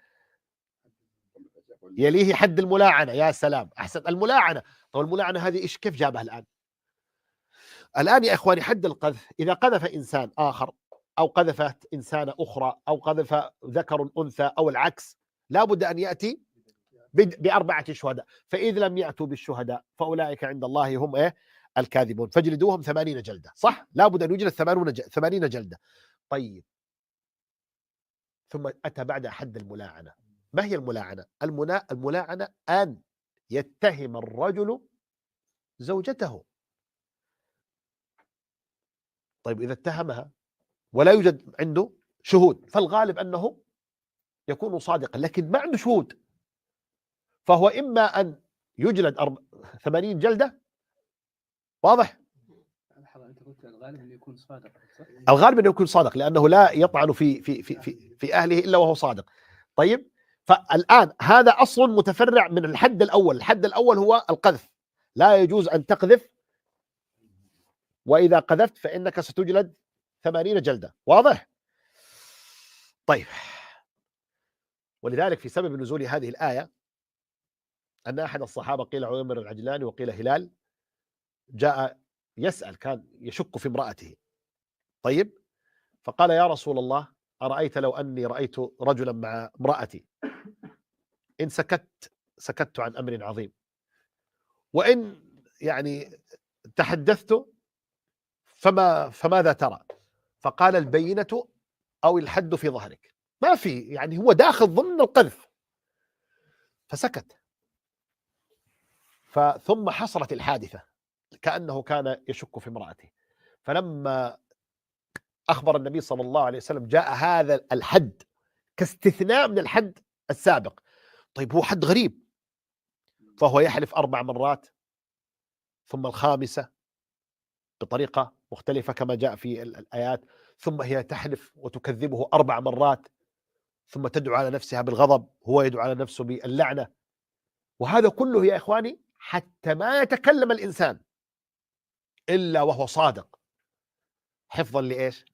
يليه حد الملاعنة. يا سلام، أحسن، الملاعنة. طب الملاعنة هذه إيش كيف جابها الآن؟ الآن يا إخواني حد القذف إذا قذف إنسان آخر أو قذفت إنسانة أخرى أو قذف ذكر أنثى أو العكس، لا بد أن يأتي ب4 شهداء، فإذ لم يأتوا بالشهداء فأولئك عند الله هم إيه؟ الكاذبون، فاجلدوهم 80 جلدة. صح؟ لا بد أن يجلد 80 جلدة. طيب ثم أتى بعد حد الملاعنة. ما هي الملاعنة؟ الملاعنة أن يتهم الرجل زوجته. طيب إذا اتهمها ولا يوجد عنده شهود، فالغالب أنه يكون صادقا، لكن ما عنده شهود، فهو إما أن يجلد 80 جلدة. واضح؟ انت قلت الغالب انه يكون صادق. الغالب انه يكون صادق لانه لا يطعن في اهله الا وهو صادق. طيب فالان هذا اصل متفرع من الحد الاول. الحد الاول هو القذف، لا يجوز ان تقذف، واذا قذفت فانك ستجلد 80 جلده. واضح؟ طيب ولذلك في سبب نزول هذه الايه ان احد الصحابه قيل عمر العجلاني وقيل هلال جاء يسأل، كان يشك في امرأته. طيب فقال يا رسول الله أرأيت لو أني رأيت رجلا مع امرأتي، إن سكت عن أمر عظيم، وإن يعني تحدثت فماذا ترى؟ فقال البينة أو الحد في ظهرك. ما في، يعني هو داخل ضمن القذف، فسكت. ثم حصلت الحادثة كأنه كان يشك في امرأته، فلما أخبر النبي صلى الله عليه وسلم جاء هذا الحد كاستثناء من الحد السابق. طيب هو حد غريب، فهو يحلف 4 مرات، ثم الخامسة بطريقة مختلفة كما جاء في الآيات، ثم هي تحلف وتكذبه 4 مرات، ثم تدعو على نفسها بالغضب، هو يدعو على نفسه باللعنة. وهذا كله يا إخواني حتى ما يتكلم الإنسان إلا وهو صادق، حفظا لإيش؟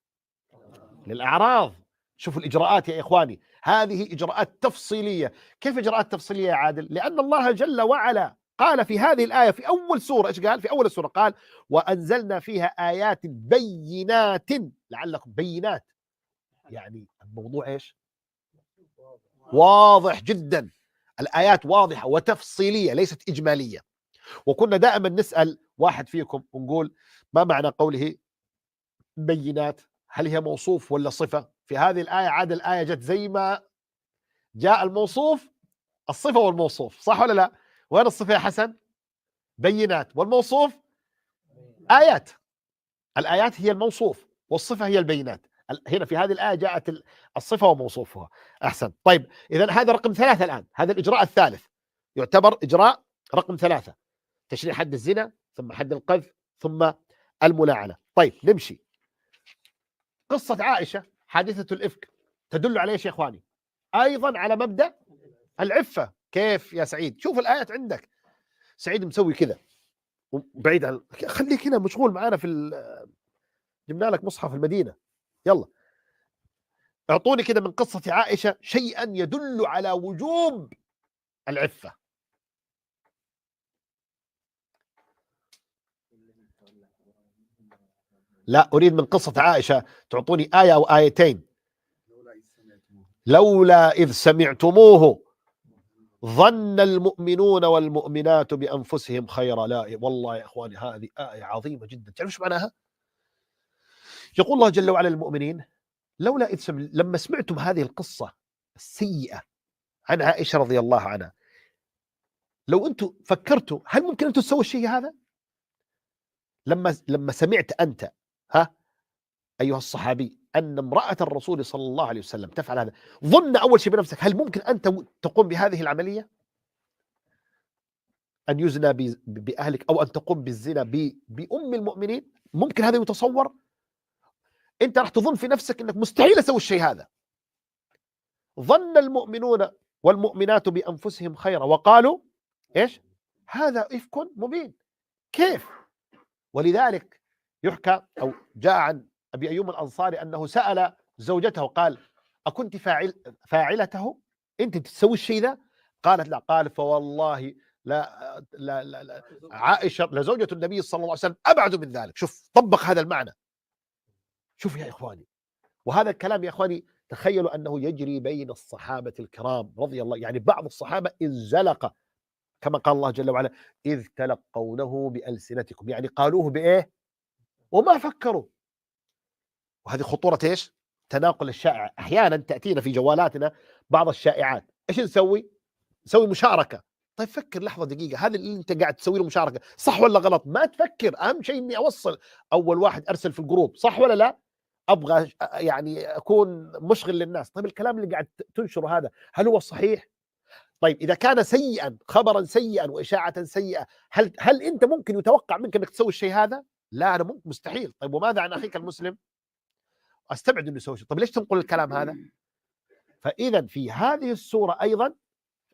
للأعراض. شوفوا الإجراءات يا إخواني، هذه إجراءات تفصيلية. كيف إجراءات تفصيلية يا عادل؟ لأن الله جل وعلا قال في هذه الآية في أول سورة، إيش قال في أول السورة؟ قال وأنزلنا فيها آيات بينات لعلكم، بينات يعني الموضوع إيش؟ واضح جدا. الآيات واضحة وتفصيلية ليست إجمالية. وكنا دائما نسأل واحد فيكم ونقول ما معنى قوله بينات؟ هل هي موصوف ولا صفة؟ في هذه الآية عاد الآية جت زي ما جاء الموصوف الصفة والموصوف، صح ولا لا؟ وين الصفة يا حسن؟ بينات، والموصوف آيات. الآيات هي الموصوف والصفة هي البينات. هنا في هذه الآية جاءت الصفة وموصوفها. أحسن. طيب إذا هذا رقم 3 الآن، هذا الإجراء الثالث يعتبر إجراء رقم 3، تشريع حد الزنا، ثم حد القذف، ثم الملاعنة. طيب نمشي. قصة عائشة حادثة الإفك تدل على ايش يا اخواني؟ ايضا على مبدأ العفة. كيف يا سعيد؟ شوف الآيات عندك. سعيد مسوي كذا بعيد عن، خليك هنا مشغول معانا جبنا لك مصحف المدينة. يلا اعطوني كده من قصة عائشة شيئا يدل على وجوب العفة. لا أريد من قصة عائشة تعطوني آية أو آيتين. لولا إذ سمعتموه ظن المؤمنون والمؤمنات بأنفسهم خيرا. لا والله يا إخواني هذه آية عظيمة جدا. تعرف ايش معناها؟ يقول الله جل وعلا للمؤمنين لولا إذ لما سمعتم هذه القصة السيئة عن عائشة رضي الله عنها، لو أنتم فكرتوا هل ممكن أنتم تسووا الشيء هذا؟ لما سمعت أنت ها أيها الصحابي أن امرأة الرسول صلى الله عليه وسلم تفعل هذا، ظن أول شيء بنفسك هل ممكن أنت تقوم بهذه العملية؟ أن يزنى بأهلك أو أن تقوم بالزنا بأم المؤمنين؟ ممكن هذا يتصور؟ أنت راح تظن في نفسك أنك مستحيل أسوي الشيء هذا. ظن المؤمنون والمؤمنات بأنفسهم خيرا وقالوا إيش؟ هذا إفك مبين. كيف؟ ولذلك يحكى أو جاء عن أبي أيوب الأنصاري أنه سأل زوجته قال أكنت فاعلته؟ أنت تسوي الشيء ذا؟ قالت لا. قال فوالله لا عائشة لزوجة النبي صلى الله عليه وسلم أبعد من ذلك. شوف طبق هذا المعنى. شوف يا إخواني، وهذا الكلام يا إخواني تخيلوا أنه يجري بين الصحابة الكرام رضي الله، يعني بعض الصحابة انزلق كما قال الله جل وعلا إذ تلقونه بألسنتكم، يعني قالوه بإيه وما فكروا. وهذه خطورة إيش؟ تناقل الشائع. أحيانا تأتينا في جوالاتنا بعض الشائعات، إيش نسوي؟ نسوي مشاركة. طيب فكر لحظة دقيقة، هذا اللي أنت قاعد تسوي له مشاركة صح ولا غلط؟ ما تفكر، أهم شيء إني أوصل. أول واحد أرسل في الجروب صح ولا لا؟ أبغى يعني أكون مشغل للناس. طيب الكلام اللي قاعد تنشره هذا هل هو صحيح؟ طيب إذا كان سيئا، خبرا سيئا وإشاعة سيئة، هل أنت ممكن يتوقع منك أنك تسوي الشيء هذا؟ لا، أنا ممكن مستحيل. طيب وماذا عن أخيك المسلم؟ أستبعد أنه يسوي شيء. طيب ليش تنقل الكلام هذا؟ فإذا في هذه السورة أيضا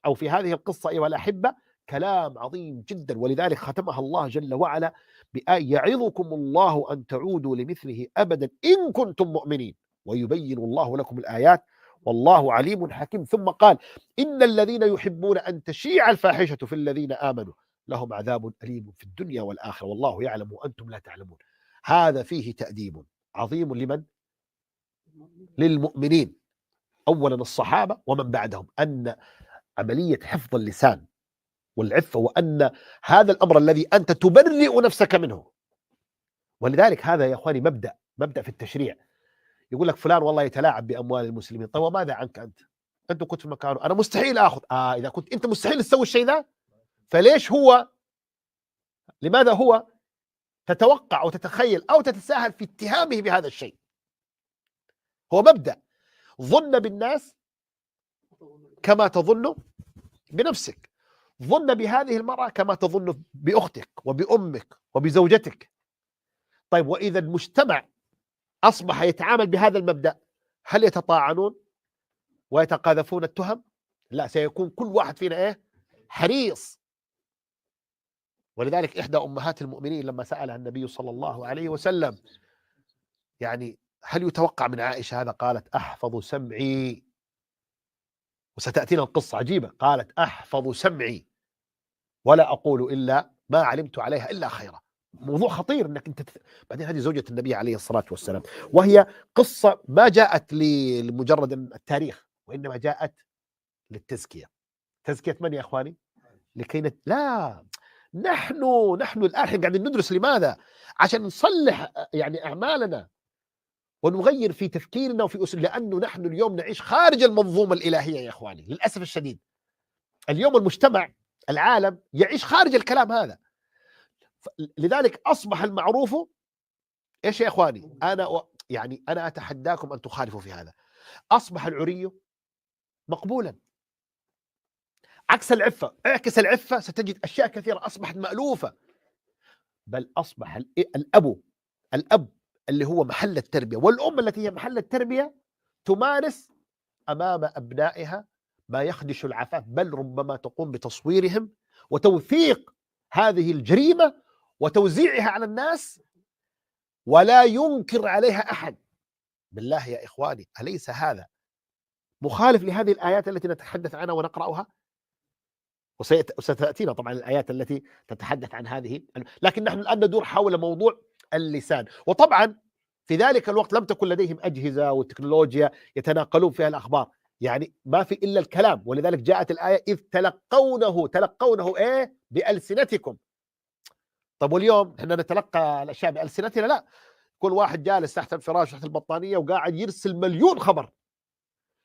أو في هذه القصة أيها الأحبة كلام عظيم جدا، ولذلك ختمها الله جل وعلا بآية يعظكم الله أن تعودوا لمثله أبدا إن كنتم مؤمنين ويبين الله لكم الآيات والله عليم حكيم. ثم قال إن الذين يحبون أن تشيع الفاحشة في الذين آمنوا لهم عذاب أليم في الدنيا والآخرة والله يعلم وأنتم لا تعلمون. هذا فيه تأديب عظيم لمن؟ للمؤمنين، أولا الصحابة ومن بعدهم، أن عملية حفظ اللسان والعفة وأن هذا الأمر الذي أنت تبرئ نفسك منه. ولذلك هذا يا أخواني مبدأ في التشريع. يقول لك فلان والله يتلاعب بأموال المسلمين. طيب وماذا عنك أنت كنت في مكانه؟ أنا مستحيل أخذ. إذا كنت أنت مستحيل تسوي الشيء ذا، فليش لماذا هو تتوقع أو تتخيل أو تتساهل في اتهامه بهذا الشيء؟ هو مبدأ ظن بالناس كما تظن بنفسك. ظن بهذه المرأة كما تظن بأختك وبأمك وبزوجتك. طيب وإذا المجتمع أصبح يتعامل بهذا المبدأ هل يتطاعنون ويتقاذفون التهم؟ لا، سيكون كل واحد فينا حريص. ولذلك إحدى أمهات المؤمنين لما سألها النبي صلى الله عليه وسلم يعني هل يتوقع من عائشة هذا؟ قالت أحفظ سمعي. وستأتينا القصة عجيبة. قالت أحفظ سمعي ولا أقول إلا ما علمت عليها إلا خيرا. موضوع خطير انك انت بعدين هذه زوجة النبي عليه الصلاة والسلام، وهي قصة ما جاءت لمجرد التاريخ وإنما جاءت للتزكية. تزكية من يا أخواني؟ لكي لا، نحن الآن قاعدين ندرس. لماذا؟ عشان نصلح يعني أعمالنا ونغير في تفكيرنا وفي أسلوب، لأنه نحن اليوم نعيش خارج المنظومة الإلهية يا أخواني للأسف الشديد. اليوم المجتمع العالم يعيش خارج الكلام هذا. لذلك أصبح المعروف إيش يا إخواني؟ أنا أتحداكم أن تخالفوا في هذا. أصبح العري مقبولا عكس العفة. اعكس العفة ستجد أشياء كثيرة أصبحت مألوفة. بل أصبح الأب اللي هو محل التربية والأم التي هي محل التربية تمارس أمام أبنائها ما يخدش العفاف، بل ربما تقوم بتصويرهم وتوثيق هذه الجريمة وتوزيعها على الناس ولا ينكر عليها أحد. بالله يا إخواني أليس هذا مخالف لهذه الآيات التي نتحدث عنها ونقرأها؟ وستأتينا طبعا الآيات التي تتحدث عن هذه، لكن نحن الآن ندور حول موضوع اللسان. وطبعا في ذلك الوقت لم تكن لديهم أجهزة وتكنولوجيا يتناقلون فيها الأخبار، يعني ما في إلا الكلام. ولذلك جاءت الآية إذ تلقونه بألسنتكم. طب واليوم احنا نتلقى الأشياء بألسنتنا؟ لا، كل واحد جالس تحت الفراش تحت البطانية وقاعد يرسل مليون خبر،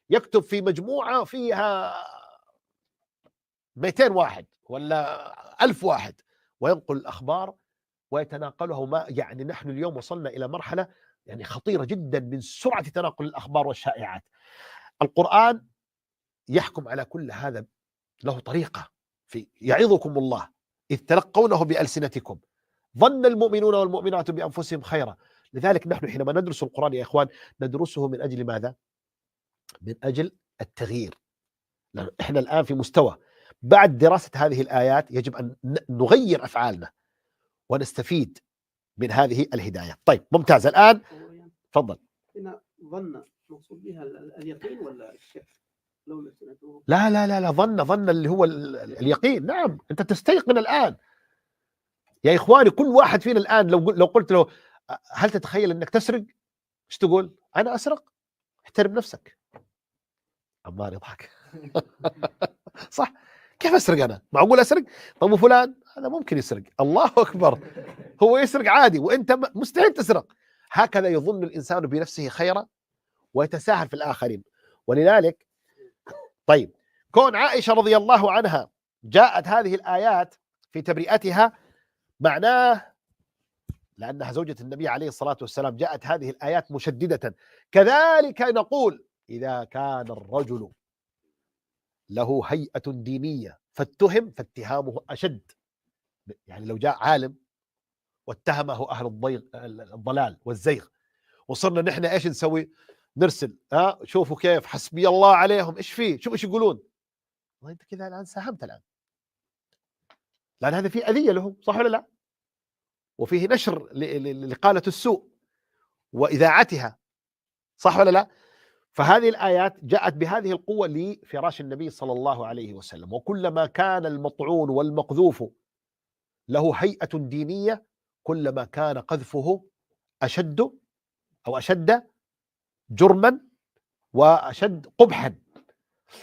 يكتب في مجموعة فيها 200 واحد ولا 1000 واحد وينقل الأخبار ويتناقلها. وما يعني نحن اليوم وصلنا إلى مرحلة يعني خطيرة جدا من سرعة تناقل الأخبار والشائعات. القرآن يحكم على كل هذا، له طريقة في يعظكم الله إذ تلقونه بألسنتكم ظن المؤمنون والمؤمنات بأنفسهم خيرا. لذلك نحن حينما ندرس القرآن يا إخوان ندرسه من أجل ماذا؟ من أجل التغيير. لأن إحنا الآن في مستوى بعد دراسة هذه الآيات يجب أن نغير أفعالنا ونستفيد من هذه الهداية. طيب ممتاز. الآن تفضل. هنا ظن مقصود بها اليقين ولا الشك؟ لا لا لا لا، ظن اللي هو اليقين. نعم، أنت تستيقن الآن يا إخواني. كل واحد فينا الآن لو قلت له هل تتخيل أنك تسرق؟ ايش تقول؟ أنا أسرق؟ احترم نفسك. عمار يضحك. صح، كيف أسرق أنا؟ معقول أسرق؟ طب وفلان هذا ممكن يسرق. الله أكبر، هو يسرق عادي وأنت مستحيل تسرق. هكذا يظن الإنسان بنفسه خيرا ويتساهل في الآخرين. ولذلك طيب كون عائشة رضي الله عنها جاءت هذه الآيات في تبرئتها معناه لأنها زوجة النبي عليه الصلاة والسلام جاءت هذه الآيات مشددة. كذلك نقول إذا كان الرجل له هيئة دينية فاتهم فاتهامه أشد. يعني لو جاء عالم واتهمه أهل الضلال والزيغ وصرنا نحن إيش نسوي؟ نرسل شوفوا كيف حسبي الله عليهم، إيش فيه، شوف إيش يقولون. والله أنت كذا الآن ساهمت الآن، لأن هذا فيه أذية لهم، صح ولا لا؟ وفيه نشر لقالة السوء وإذاعتها، صح ولا لا؟ فهذه الآيات جاءت بهذه القوة لفراش النبي صلى الله عليه وسلم. وكلما كان المطعون والمقذوف له هيئة دينية كلما كان قذفه أشد أو أشد جرما وأشد قبحا،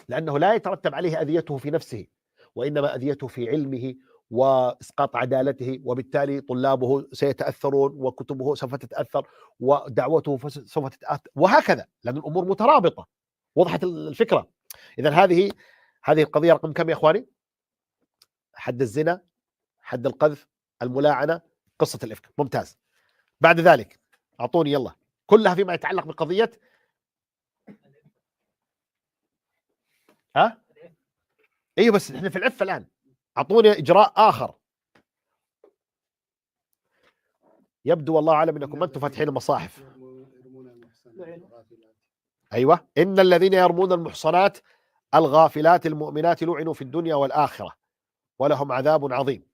لأنه لا يترتب عليه أذيته في نفسه وإنما أذيته في علمه وإسقاط عدالته، وبالتالي طلابه سيتأثرون وكتبه سوف تتأثر ودعوته سوف تتأثر وهكذا، لأن الأمور مترابطة. وضحت الفكرة؟ إذن هذه القضية رقم كم يا إخواني؟ حد الزنا، حد القذف، الملاعنة، قصة الإفك. ممتاز. بعد ذلك أعطوني يلا كلها فيما يتعلق بقضية ايوه بس احنا في العفة الآن. أعطوني إجراء آخر. يبدو والله أعلم أنكم ما أنتم فاتحين المصاحف. أيوة، إن الذين يرمون المحصنات الغافلات المؤمنات لعنوا في الدنيا والآخرة ولهم عذاب عظيم.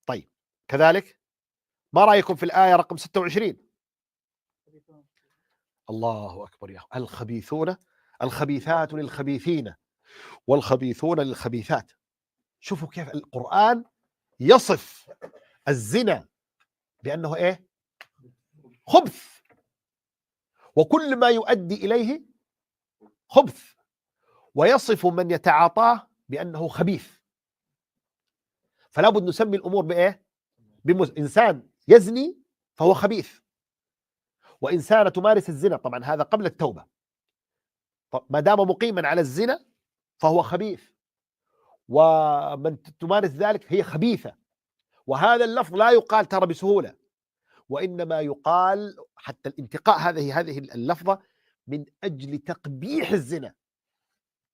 طيب كذلك ما رأيكم في الآية رقم 26؟ الله أكبر يا الخبيثون الخبيثات للخبيثين والخبيثون للخبيثات. شوفوا كيف القرآن يصف الزنا بأنه إيه؟ خبث، وكل ما يؤدي إليه خبث، ويصف من يتعاطاه بأنه خبيث. فلا بد نسمي الأمور بإيه؟ إنسان يزني فهو خبيث، وإنسانة تمارس الزنا، طبعا هذا قبل التوبة، ما دام مقيما على الزنا فهو خبيث، ومن تمارس ذلك هي خبيثة. وهذا اللفظ لا يقال ترى بسهولة، وإنما يقال حتى الانتقاء هذه اللفظة من أجل تقبيح الزنا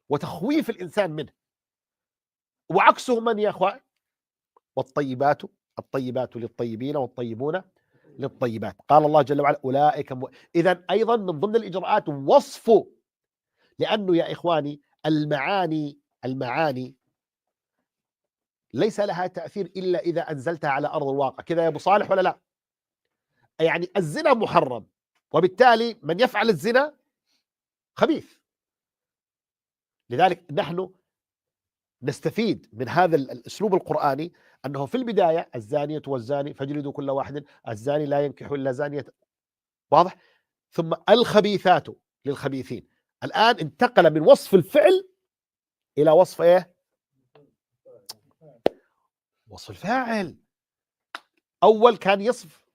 وتخويف الإنسان منه. وعكسه من يا أخوان؟ والطيبات للطيبين والطيبون للطيبات. قال الله جل وعلا أولئك إذن أيضا من ضمن الإجراءات وصفه، لأنه يا إخواني المعاني ليس لها تأثير إلا إذا أنزلتها على أرض الواقع. كذا يا أبو صالح ولا لا؟ يعني الزنا محرم، وبالتالي من يفعل الزنا خبيث. لذلك نحن نستفيد من هذا الأسلوب القرآني أنه في البداية الزانية والزاني فاجلدوا كل واحد، الزاني لا ينكح إلا زانية، واضح؟ ثم الخبيثات للخبيثين. الآن انتقل من وصف الفعل إلى وصف إيه؟ وصف الفاعل. أول كان يصف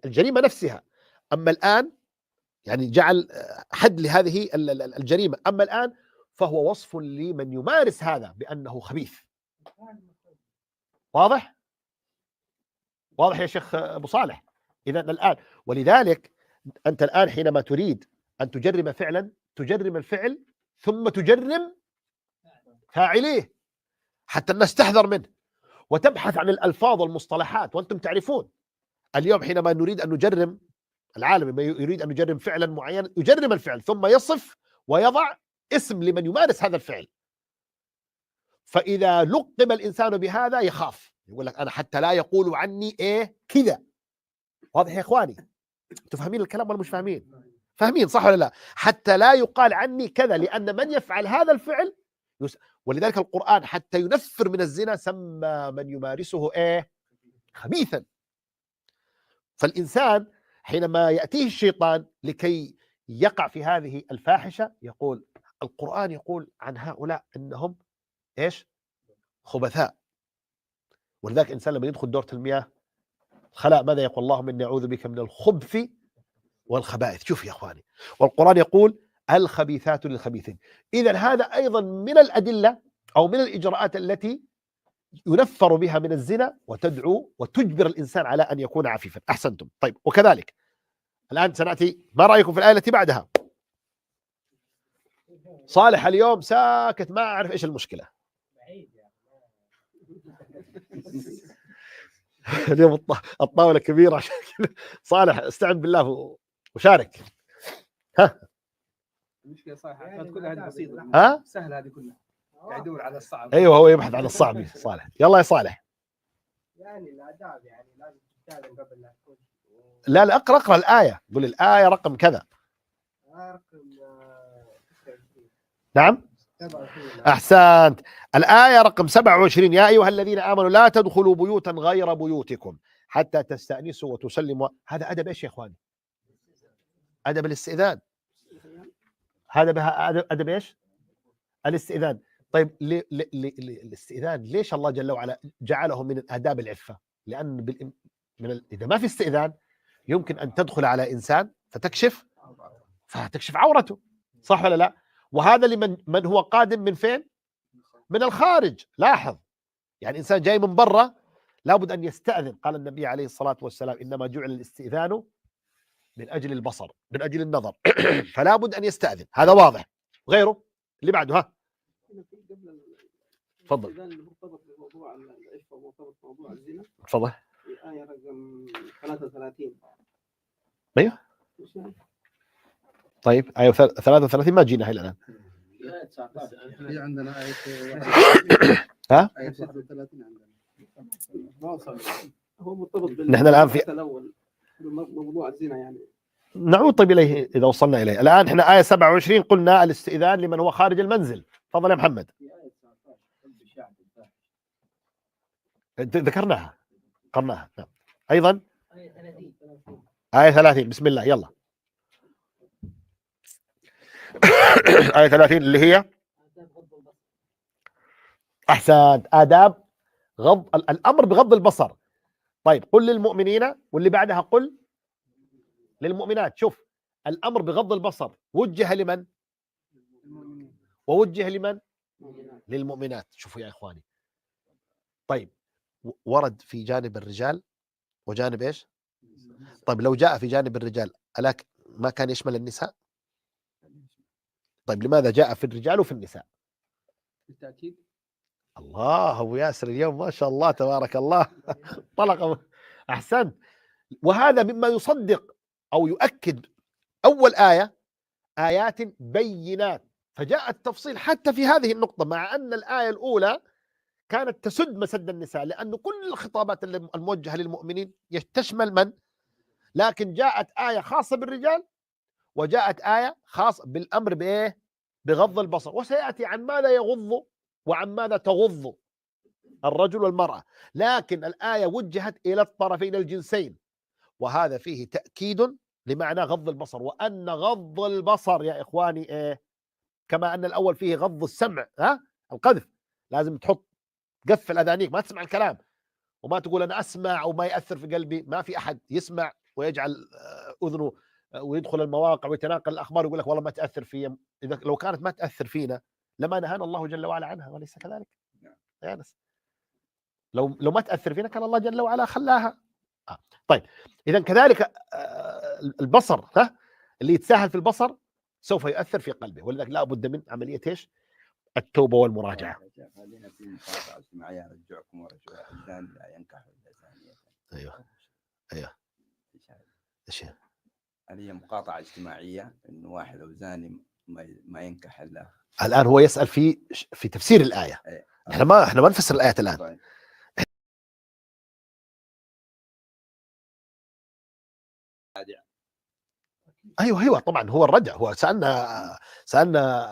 الجريمة نفسها، أما الآن يعني جعل حد لهذه الجريمة، أما الآن فهو وصف لمن يمارس هذا بأنه خبيث. واضح؟ واضح يا شيخ ابو صالح؟ اذا الان، ولذلك انت الان حينما تريد ان تجرم فعلا تجرم الفعل ثم تجرم فاعليه حتى الناس تحذر منه، وتبحث عن الالفاظ والمصطلحات. وانتم تعرفون اليوم حينما نريد ان نجرم، العالم لما يريد ان يجرم فعلا معينا يجرم الفعل ثم يصف ويضع اسم لمن يمارس هذا الفعل. فاذا لقب الانسان بهذا يخاف، يقول لك انا حتى لا يقولوا عني ايه كذا. واضح يا اخواني؟ انتم فاهمين الكلام ولا مش فاهمين؟ فاهمين صح ولا لا؟ حتى لا يقال عني كذا، لان من يفعل هذا الفعل ولذلك القرآن حتى ينفر من الزنا سمى من يمارسه ايه خبيثا. فالإنسان حينما يأتيه الشيطان لكي يقع في هذه الفاحشة يقول القرآن يقول عن هؤلاء انهم ايش؟ خبثاء. ولذلك الانسان لما يدخل دورة المياه الخلاء ماذا يقول؟ اللهم اني اعوذ بك من الخبث والخبائث. شوف يا اخواني، والقرآن يقول الخبيثات للخبيثين. اذا هذا ايضا من الادلة او من الاجراءات التي ينفر بها من الزنا وتدعو وتجبر الانسان على ان يكون عفيفا. احسنتم. طيب، وكذلك الان سناتي، ما رايكم في الايه التي بعدها؟ صالح اليوم ساكت، ما اعرف ايش المشكله. اليوم الطاوله كبيره عشان كذا. صالح استعن بالله وشارك. ها المشكله صح، كلها هذه بسيطه. ها سهله هذه كلها، قاعد يدور على الصعب. ايوه، هو يبحث عن الصعب. صالح، يلا يا صالح. يعني الآداب يعني لازم تستأذن قبل لا تكون. لا لا، اقرا الايه، قول الايه رقم كذا. رقم نعم 27. احسنت. الايه رقم 27: يا ايها الذين امنوا لا تدخلوا بيوتا غير بيوتكم حتى تستأنسوا وتسلموا. هذا ادب ايش يا اخواني؟ ادب الاستئذان. هذا بها ادب ايش؟ الاستئذان. طيب الاستئذان ليش الله جل وعلا جعله من آداب العفة؟ لأن إذا ما في استئذان يمكن أن تدخل على إنسان فتكشف عورته، صح ولا لا؟ وهذا لمن هو قادم من فين؟ من الخارج. لاحظ، يعني إنسان جاي من برا لابد أن يستأذن. قال النبي عليه الصلاة والسلام إنما جعل الاستئذان من أجل البصر، من أجل النظر. فلا بد أن يستأذن، هذا واضح. غيره اللي بعده، ها تفضل. الاستئذان مرتبط بموضوع العفة ومرتبط بموضوع الزنا. تفضل. الآية رقم 33. ايوه طيب، آية 33 ما جينا هاي الآن. في عندنا آية ها؟ آية 31 عندنا. هو مرتبط نحن الآن في الأول بموضوع الزنا يعني. نعود طيب إليه إذا وصلنا إليه. الآن احنا آية 27 قلنا الاستئذان لمن هو خارج المنزل. تفضل يا محمد. ذكرناها قرناها. نعم. أيضا آية 30 بسم الله يلا. آية 30 اللي هي أحسن، آداب غض الأمر بغض البصر. طيب، قل للمؤمنين، واللي بعدها قل للمؤمنات. شوف، الأمر بغض البصر وجه لمن؟ ووجه لمن؟ للمؤمنات. شوفوا يا إخواني، طيب ورد في جانب الرجال وجانب إيش؟ طيب لو جاء في جانب الرجال ألاك ما كان يشمل النساء؟ طيب لماذا جاء في الرجال وفي النساء؟ بالتأكيد. الله، أبو ياسر اليوم ما شاء الله تبارك الله. طلق. أحسنت. وهذا مما يصدق أو يؤكد أول آية آيات بينات، فجاء التفصيل حتى في هذه النقطة، مع أن الآية الأولى كانت تسد مسد النساء، لأن كل الخطابات الموجهة للمؤمنين تشمل من؟ لكن جاءت آية خاصة بالرجال وجاءت آية خاصة بالأمر بإيه؟ بغض البصر. وسيأتي عن ماذا يغض وعن ماذا تغض الرجل والمرأة، لكن الآية وجهت إلى الطرفين الجنسين، وهذا فيه تأكيد لمعنى غض البصر. وأن غض البصر يا إخواني إيه؟ كما أن الأول فيه غض السمع، القذف، لازم تحط قفل أذانيك ما تسمع الكلام، وما تقول أنا أسمع وما يأثر في قلبي. ما في أحد يسمع ويجعل أذنه ويدخل المواقع ويتناقل الأخبار ويقول لك والله ما تأثر في. إذا لو كانت ما تأثر فينا لما نهانا الله جل وعلا عنها، وليس كذلك يا أنس؟ لو ما تأثر فينا كان الله جل وعلا خلاها طيب اذا كذلك البصر اللي يتساهل في البصر سوف يؤثر في قلبه، ولذلك لا بد من عمليه ايش؟ التوبه والمراجعه. خلينا في مقاطعه اجتماعيه ارجعكم ورجوع الزاني لا ينكح الا زانيه. ايوه ايش هي مقاطعه اجتماعيه انه واحد او زاني ما ينكح الا. الان هو يسال في تفسير الايه. احنا ما نفسر الايات الان. طيب. ايوه طبعا هو الردع. هو سالنا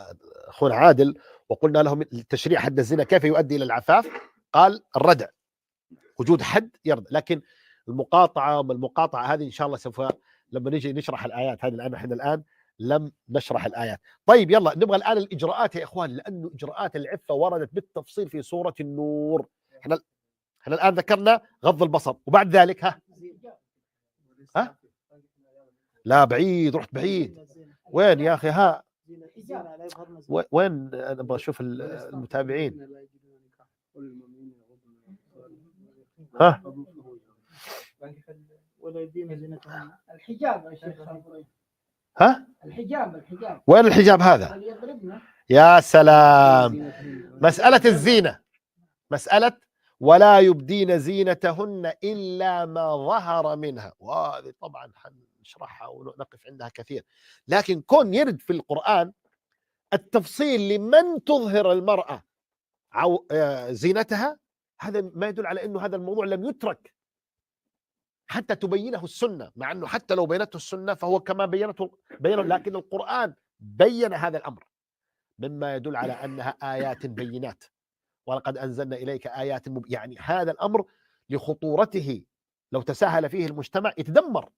اخونا عادل وقلنا لهم التشريع حد الزنا كيف يؤدي الى العفاف؟ قال الردع، وجود حد يرضى. لكن المقاطعه هذه ان شاء الله سوف لما نيجي نشرح الايات هذه، الان احنا الان لم نشرح الايات. طيب يلا نبغى الان الاجراءات يا اخوان، لانه اجراءات العفه وردت بالتفصيل في سوره النور. احنا الان ذكرنا غض البصر، وبعد ذلك ها لا بعيد، رحت بعيد. وين يا اخي؟ وين؟ انا ابغى اشوف المتابعين. ها الحجاب يا شيخ. الحجاب وين الحجاب هذا؟ يا سلام. مسألة الزينة، مسألة ولا يبدين زينتهن إلا ما ظهر منها، وهذه طبعا حنشرحها ونقف عندها كثير. لكن كون يرد في القرآن التفصيل لمن تظهر المرأة زينتها، هذا ما يدل على أنه هذا الموضوع لم يترك حتى تبينه السنة، مع أنه حتى لو بينته السنة فهو كما بينه، لكن القرآن بين هذا الأمر، مما يدل على أنها آيات بينات. ولقد أنزلنا إليك آيات يعني هذا الأمر لخطورته لو تساهل فيه المجتمع يتدمر.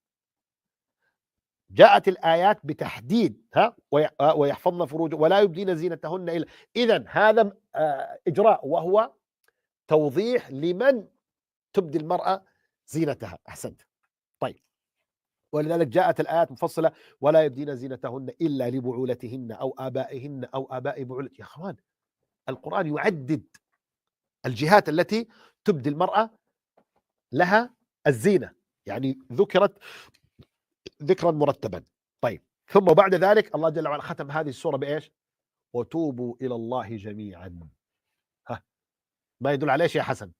جاءت الآيات بتحديد ويحفظن فروج ولا يبدين زينتهن إلا. إذن هذا إجراء، وهو توضيح لمن تبدي المرأة زينتها. أحسنت. طيب، ولذلك جاءت الآيات مفصلة ولا يبدين زينتهن إلا لبعولتهن أو آبائهن أو آباء بعولتهن. يا أخوان القرآن يعدد الجهات التي تبدي المرأة لها الزينة، يعني ذكرت ذكرا مرتبا. طيب، ثم بعد ذلك الله جل وعلا ختم هذه السورة بإيش؟ وتوبوا إلى الله جميعا. ما يدل على ايش يا حسن؟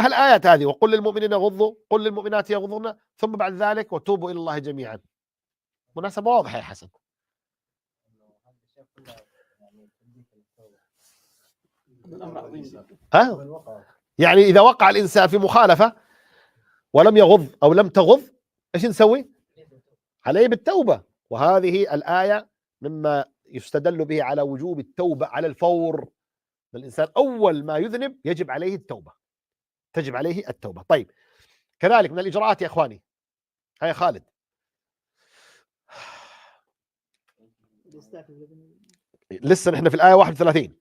الآيات هذه وقل للمؤمنين يغضوا، قل للمؤمنات يغضضن، ثم بعد ذلك وتوبوا إلى الله جميعا. مناسبة واضحة يا حسن. يعني إذا وقع الإنسان في مخالفة ولم يغض أو لم تغض، إيش نسوي؟ عليه بالتوبة. وهذه الآية مما يستدل به على وجوب التوبة على الفور. الإنسان أول ما يذنب يجب عليه التوبة، تجب عليه التوبة. طيب، كذلك من الإجراءات يا إخواني، هيا خالد، لسه نحن في الآية 31.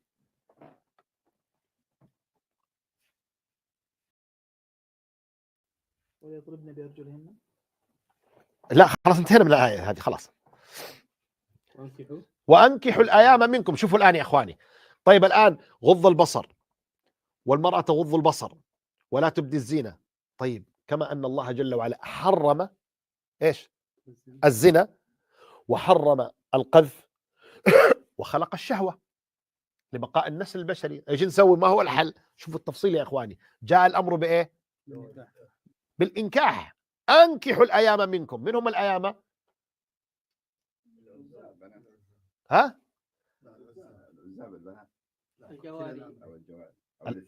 ويضربن بأرجلهن. لا خلاص انتهينا من الآية هذه خلاص. وأنكحوا الأيام منكم. شوفوا الآن يا إخواني، طيب الآن غض البصر، والمرأة تغض البصر ولا تبدي الزينة. طيب، كما أن الله جل وعلا حرم إيش؟ الزنا، وحرم القذف، وخلق الشهوة لبقاء النسل البشري. ايش نسوي؟ ما هو الحل؟ شوفوا التفصيل يا إخواني. جاء الأمر بإيه؟ بالإنكاح. أنكحوا الأيام منكم. من هم الأيام؟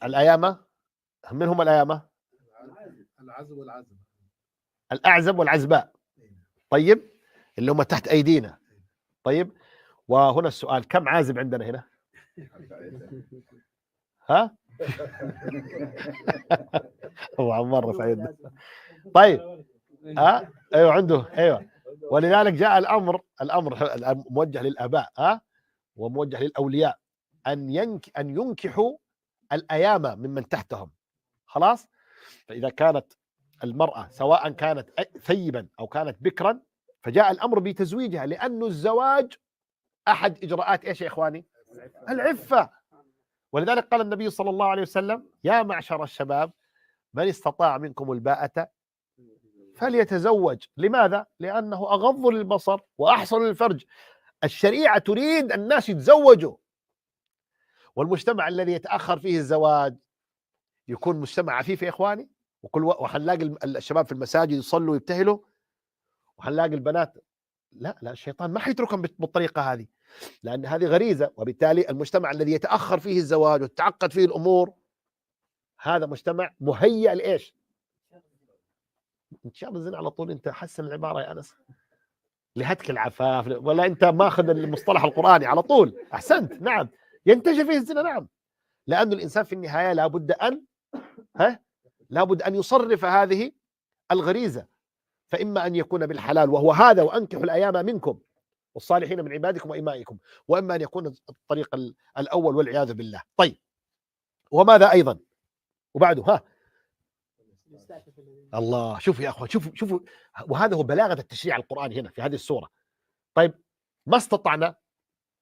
الأيام من هم الأيام؟ العزب والعزب، الأعزب والعزباء. طيب، اللي هم تحت أيدينا. طيب، وهنا السؤال، كم عازب عندنا هنا؟ هو عمار رفع يده. طيب، ايوه عنده، ايوه. ولذلك جاء الامر موجه للاباء وموجه للاولياء ان ينكحوا الايام ممن تحتهم. خلاص. فاذا كانت المراه سواء كانت ثيبا او كانت بكرا فجاء الامر بتزويجها، لانه الزواج احد اجراءات ايش يا اخواني؟ العفه. ولذلك قال النبي صلى الله عليه وسلم: يا معشر الشباب من استطاع منكم الباءة فليتزوج. لماذا؟ لأنه أغض للبصر وأحصن للفرج. الشريعة تريد الناس يتزوجوا، والمجتمع الذي يتأخر فيه الزواج يكون مجتمع عفيف يا إخواني. وحنلاقي الشباب في المساجد يصلوا ويبتهلوا، وحنلاقي البنات لا الشيطان ما حيتركهم بالطريقة هذه، لأن هذه غريزة. وبالتالي المجتمع الذي يتأخر فيه الزواج وتتعقد فيه الأمور هذا مجتمع مهيأ لإيش؟ انتشار الزنا على طول. انت حسن العباره يا انس، لهتك العفاف، ولا انت ماخذ المصطلح القراني على طول؟ احسنت، نعم، ينتشر فيه الزنا، نعم، لأن الانسان في النهايه لابد ان يصرف هذه الغريزه، فاما ان يكون بالحلال وهو هذا وانكحوا الايام منكم والصالحين من عبادكم وامائكم، واما ان يكون الطريق الاول والعياذ بالله. طيب، وماذا ايضا وبعده؟ الله، شوفوا يا اخوان، شوفوا، وهذا هو بلاغه التشريع القراني هنا في هذه السوره. طيب، ما استطعنا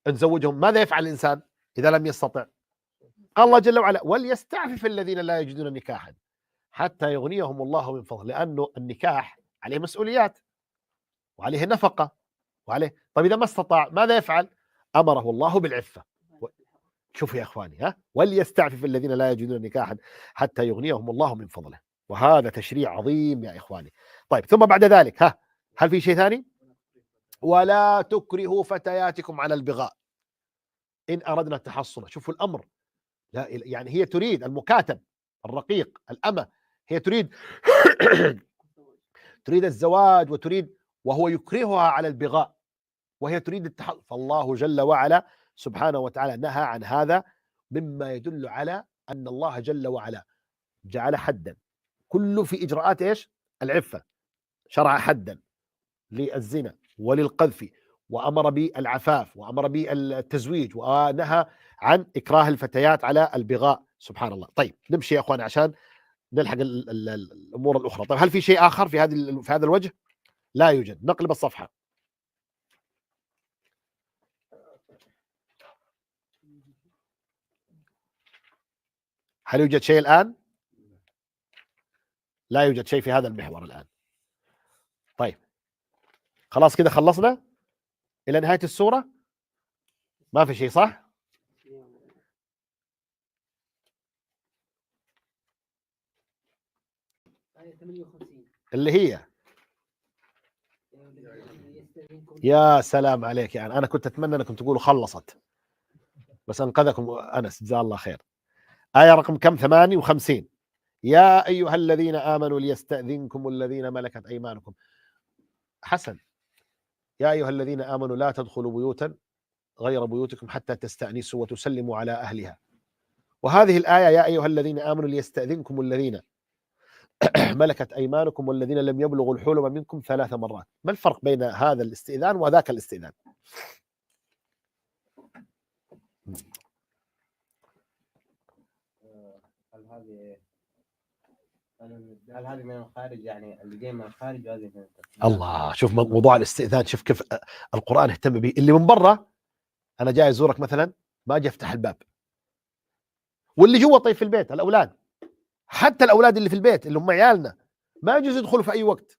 نزوجهم، ماذا يفعل الانسان اذا لم يستطع؟ قال الله جل وعلا: وليستعفف الذين لا يجدون نكاحا حتى يغنيهم الله من فضله. لانه النكاح عليه مسؤوليات وعليه نفقه وعليه. طيب اذا ما استطاع ماذا يفعل؟ امره الله بالعفه. شوفوا يا اخواني، وليستعفف الذين لا يجدون نكاحا حتى يغنيهم الله من فضله. وهذا تشريع عظيم يا إخواني. طيب، ثم بعد ذلك هل في شيء ثاني؟ ولا تكرهوا فتياتكم على البغاء إن أردنا التحصن. شوفوا الأمر، لا يعني هي تريد المكاتب الرقيق الأمة، هي تريد تريد الزواج وتريد، وهو يكرهها على البغاء وهي تريد التحصن. فالله جل وعلا سبحانه وتعالى نهى عن هذا، مما يدل على أن الله جل وعلا جعل حدا كله في إجراءات إيش؟ العفة. شرع حدا للزنا وللقذف، وأمر بالعفاف، وأمر بالتزويج، ونهى عن إكراه الفتيات على البغاء. سبحان الله. طيب، نمشي يا أخوان عشان نلحق الأمور الأخرى. طيب، هل في شيء آخر في هذا الوجه؟ لا يوجد. نقلب الصفحة. هل يوجد شيء الآن؟ لا يوجد شيء في هذا المحور الآن. طيب، خلاص كده خلصنا إلى نهاية السورة، ما في شيء، صح؟ آية 58 اللي هي يا سلام عليك. يعني أنا كنت أتمنى أنكم تقولوا خلصت، بس أنقذكم أنس، جزاه الله خير. آية رقم كم؟ 58. يا أيها الذين آمنوا ليستأذنكم الذين ملكت أيمانكم. حسن، يا أيها الذين آمنوا لا تدخلوا بيوتا غير بيوتكم حتى تستأنسوا وتسلموا على أهلها. وهذه الآية يا أيها الذين آمنوا ليستأذنكم الذين ملكت أيمانكم والذين لم يبلغوا الحلم منكم 3 مرات. ما الفرق بين هذا الاستئذان وذاك الاستئذان؟ هل هذه من الخارج، يعني اللي جاي من الخارج، وهذه من الله، شوف موضوع الاستئذان، شوف كيف القرآن اهتم به. اللي من برا، أنا جاي أزورك مثلا، ما أجي أفتح الباب، واللي جوا طيب في البيت الأولاد، حتى الأولاد اللي في البيت اللي هم عيالنا ما يجوز يدخلوا في أي وقت.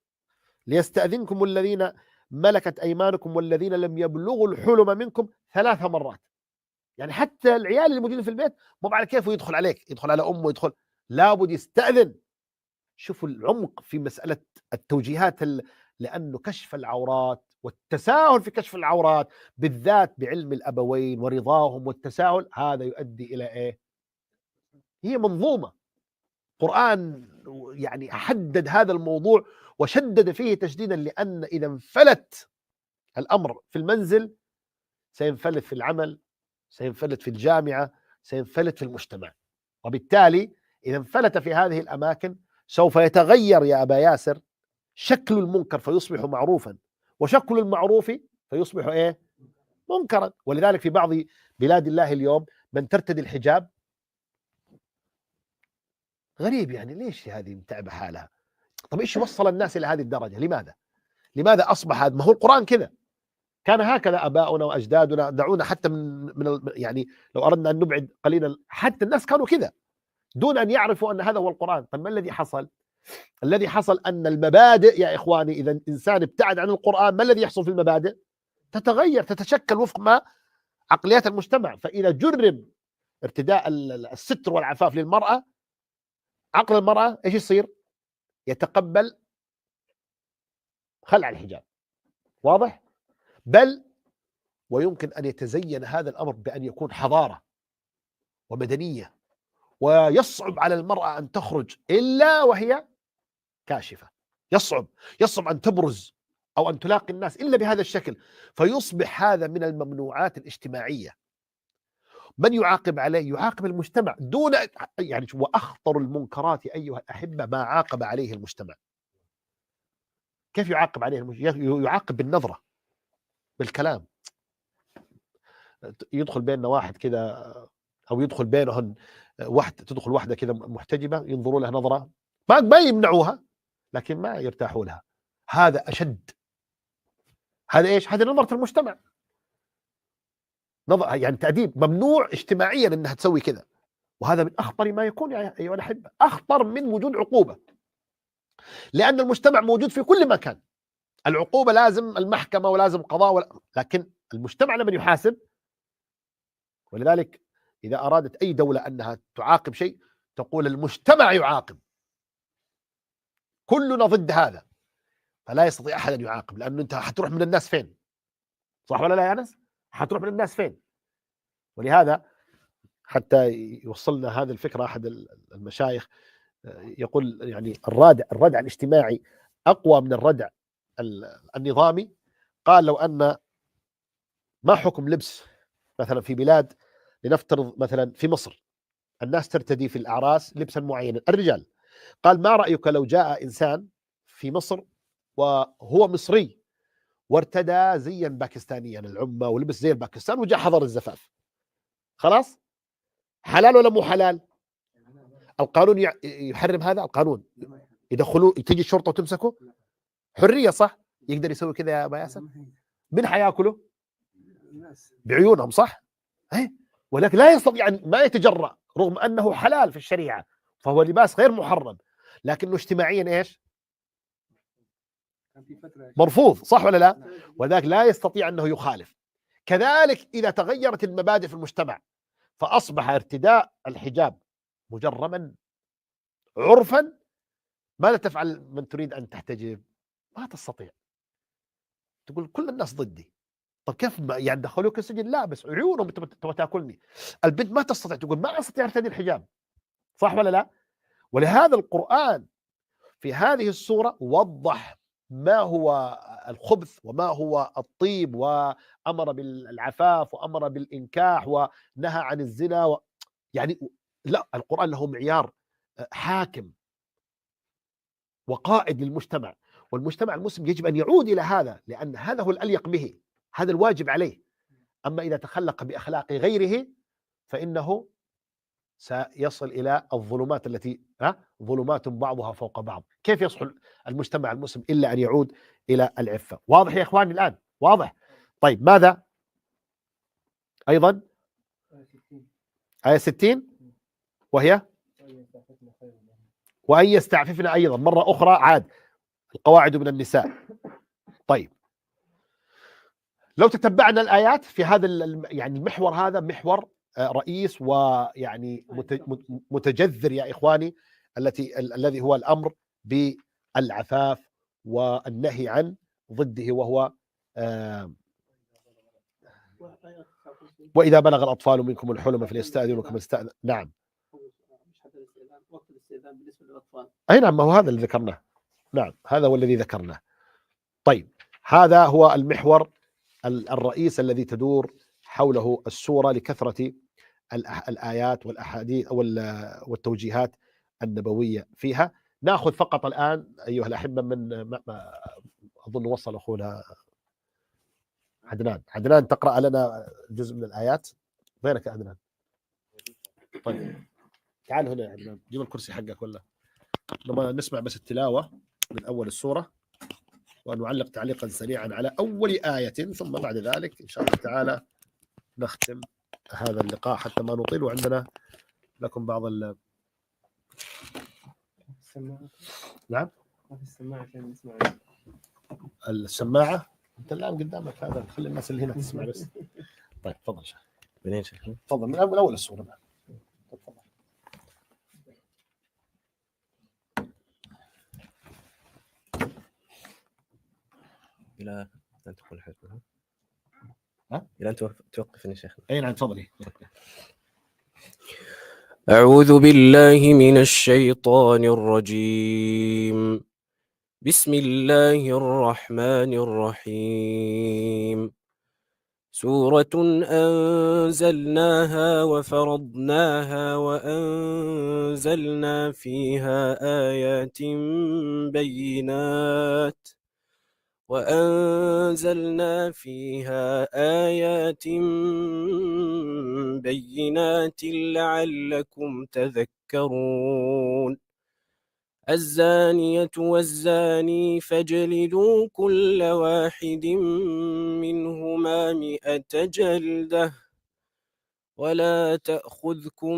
ليستأذنكم الذين ملكت أيمانكم والذين لم يبلغوا الحلم منكم 3 مرات. يعني حتى العيال اللي موجودين في البيت مو على كيفه يدخل عليك، يدخل على أمه، يدخل، لابد يستأذن. شوفوا العمق في مسألة التوجيهات، لأنه كشف العورات والتساهل في كشف العورات بالذات بعلم الأبوين ورضاهم والتساهل، هذا يؤدي إلى إيه؟ هي منظومة. قرآن يعني حدد هذا الموضوع وشدد فيه تشديدا، لأن إذا انفلت الأمر في المنزل سينفلت في العمل، سينفلت في الجامعة، سينفلت في المجتمع. وبالتالي إذا انفلت في هذه الأماكن سوف يتغير يا أبا ياسر شكل المنكر فيصبح معروفا، وشكل المعروف فيصبح إيه؟ منكرا. ولذلك في بعض بلاد الله اليوم من ترتدي الحجاب غريب، يعني ليش هذه متعبة حالها؟ طب إيش وصل الناس إلى هذه الدرجة؟ لماذا أصبح هذا؟ ما هو القرآن كذا، كان هكذا آباؤنا وأجدادنا. دعونا حتى من يعني لو أردنا أن نبعد قليلا، حتى الناس كانوا كذا، دون أن يعرفوا أن هذا هو القرآن. طيب ما الذي حصل؟ الذي حصل أن المبادئ يا إخواني، إذا الإنسان ابتعد عن القرآن ما الذي يحصل في المبادئ؟ تتغير، تتشكل وفق ما عقليات المجتمع. فإذا جرب ارتداء الستر والعفاف للمرأة، عقل المرأة إيش يصير؟ يتقبل خلع الحجاب. واضح؟ بل ويمكن أن يتزين هذا الأمر بأن يكون حضارة ومدنية، ويصعب على المرأة أن تخرج إلا وهي كاشفة. يصعب أن تبرز أو أن تلاقي الناس إلا بهذا الشكل، فيصبح هذا من الممنوعات الاجتماعية. من يعاقب عليه؟ يعاقب المجتمع دون يعني. وأخطر المنكرات أيها الأحبة ما عاقب عليه المجتمع. كيف يعاقب عليه المجتمع؟ يعاقب بالنظرة، بالكلام. يدخل بيننا واحد كذا، أو يدخل بينهن واحدة، تدخل واحدة كذا محتجبة، ينظروا لها نظرة ما يمنعوها، لكن ما يرتاحوا لها. هذا أشد. هذا إيش؟ هذه نظرة المجتمع، يعني تأديب، ممنوع اجتماعيا أنها تسوي كذا. وهذا من أخطر ما يكون يا أيها الأحبة، أخطر من وجود عقوبة، لأن المجتمع موجود في كل مكان. العقوبة لازم المحكمة ولازم قضاء لكن المجتمع لمن يحاسب. ولذلك إذا أرادت أي دولة أنها تعاقب شيء تقول المجتمع يعاقب، كلنا ضد هذا، فلا يستطيع أحد أن يعاقب، لأنه أنت حتروح من الناس فين؟ صح ولا لا يا أنس؟ حتروح من الناس فين؟ ولهذا حتى يوصلنا هذه الفكرة أحد المشايخ يقول يعني الردع الاجتماعي أقوى من الردع النظامي. قال لو أن ما حكم لبس مثلا في بلاد، لنفترض مثلا في مصر الناس ترتدي في الأعراس لبسا معينا الرجال، قال ما رأيك لو جاء إنسان في مصر وهو مصري وارتدى زيا باكستانيا، العمة ولبس زي الباكستان، وجاء حضر الزفاف، خلاص حلال ولا مو حلال؟ القانون يحرم هذا؟ القانون يدخلوا، تجي الشرطة وتمسكه؟ حرية صح؟ يقدر يسوي كذا يا أبا ياسر؟ من حياكله؟ بعيونهم صح؟ ولكن لا يستطيع أن ما يتجرأ رغم أنه حلال في الشريعة، فهو لباس غير محرم، لكنه اجتماعيا إيش؟ مرفوض، صح ولا لا؟ وذاك لا يستطيع أنه يخالف. كذلك إذا تغيرت المبادئ في المجتمع فأصبح ارتداء الحجاب مجرما عرفا، ماذا تفعل من تريد أن تحتجب؟ ما تستطيع، تقول كل الناس ضدي. طب كيف يعني دخلوك السجن؟ لا بس عيونهم تبغى تاكلني. البنت ما تستطيع، تقول ما استطيع ارتدي الحجاب، صح ولا لا؟ ولهذا القرآن في هذه السورة وضح ما هو الخبث وما هو الطيب، وأمر بالعفاف وأمر بالإنكاح ونهى عن الزنا يعني لا، القرآن له معيار حاكم وقائد للمجتمع، والمجتمع المسلم يجب أن يعود إلى هذا، لأن هذا هو الأليق به، هذا الواجب عليه. أما إذا تخلق بأخلاق غيره فإنه سيصل إلى الظلمات التي ظلمات بعضها فوق بعض. كيف يصح المجتمع المسلم إلا أن يعود إلى العفة؟ واضح يا إخواني الآن؟ واضح؟ طيب ماذا أيضا؟ آية 60 وهي وأن يستعففنا أيضا مرة أخرى، عاد القواعد من النساء. طيب لو تتبعنا الآيات في هذا يعني المحور، هذا محور رئيس ويعني متجذر يا إخواني، الذي هو الأمر بالعفاف والنهي عن ضده، وهو وإذا بلغ الأطفال منكم الحلم فليستأذنوا كما استأذن. نعم وقت الاستئذان بالنسبة للأطفال. أي نعم، ما هو هذا اللي ذكرناه. نعم هذا هو الذي ذكرناه. طيب هذا هو المحور الرئيس الذي تدور حوله السورة لكثرة الآيات والأحاديث والتوجيهات النبوية فيها. نأخذ فقط الآن أيها الأحبة من ما أظن وصل أخونا عدنان تقرأ لنا جزء من الآيات. وينك يا عدنان؟ طيب تعال هنا يا عدنان، جيب الكرسي حقك ولا لما نسمع بس التلاوة من أول السورة، ونعلق تعليقا سريعا على أول آية، ثم بعد ذلك إن شاء الله تعالى نختم هذا اللقاء حتى ما نطيل، وعندنا لكم بعض نعم ما في السماعة عشان نسمع. السماعة أنت الآن قدامك، هذا خلي الناس اللي هنا تسمع بس. طيب تفضل شيخ. منين شيخ؟ تفضل من أول الصورة. تفضل. إلى أن تقول حاجة. ها؟ إلى أن توقفني شيخ. أي نعم تفضلي. أعوذ بالله من الشيطان الرجيم. بسم الله الرحمن الرحيم. سورة أنزلناها وفرضناها وأنزلنا فيها آيات بينات لعلكم تذكرون. الزانية والزاني فاجلدوا كل واحد منهما 100 جلدة ولا تأخذكم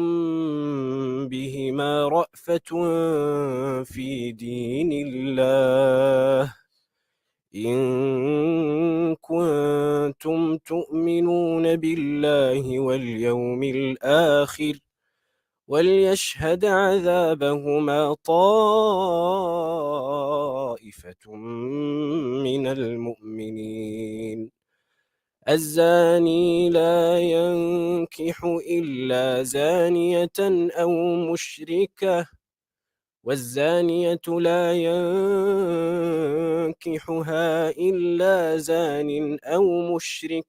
بهما رأفة في دين الله إن كنتم تؤمنون بالله واليوم الآخر وليشهد عذابهما طائفة من المؤمنين. الزاني لا ينكح إلا زانية أو مشركة والزانية لا ينكحها إلا زان أو مشرك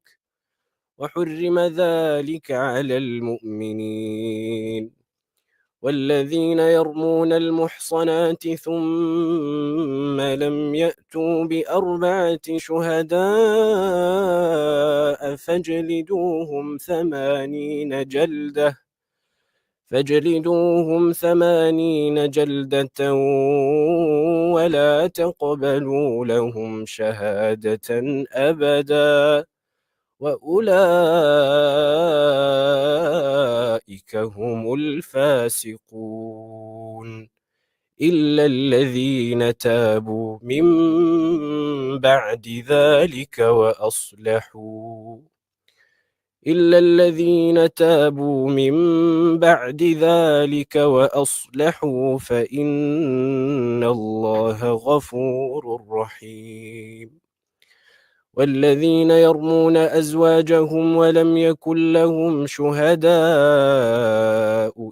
وحرم ذلك على المؤمنين. والذين يرمون المحصنات ثم لم يأتوا ب4 شهداء فاجلدوهم 80 جلدة ولا تقبلوا لهم شهادة أبدا وأولئك هم الفاسقون إلا الذين تابوا من بعد ذلك وأصلحوا فإن الله غفور رحيم. والذين يرمون أزواجهم ولم يكن لهم شهداء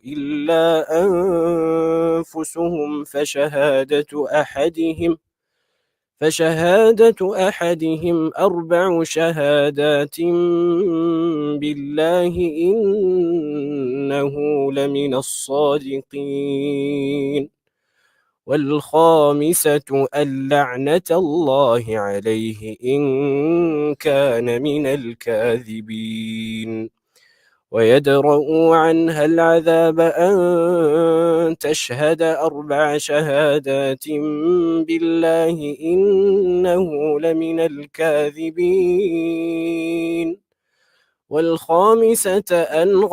إلا أنفسهم فشهادة أحدهم 4 شهادات بالله إنه لمن الصادقين. والخامسة اللعنة الله عليه إن كان من الكاذبين ويدرؤ عنها العذاب أن تشهد 4 شهادات بالله إنه لمن الكاذبين. والخامسة أن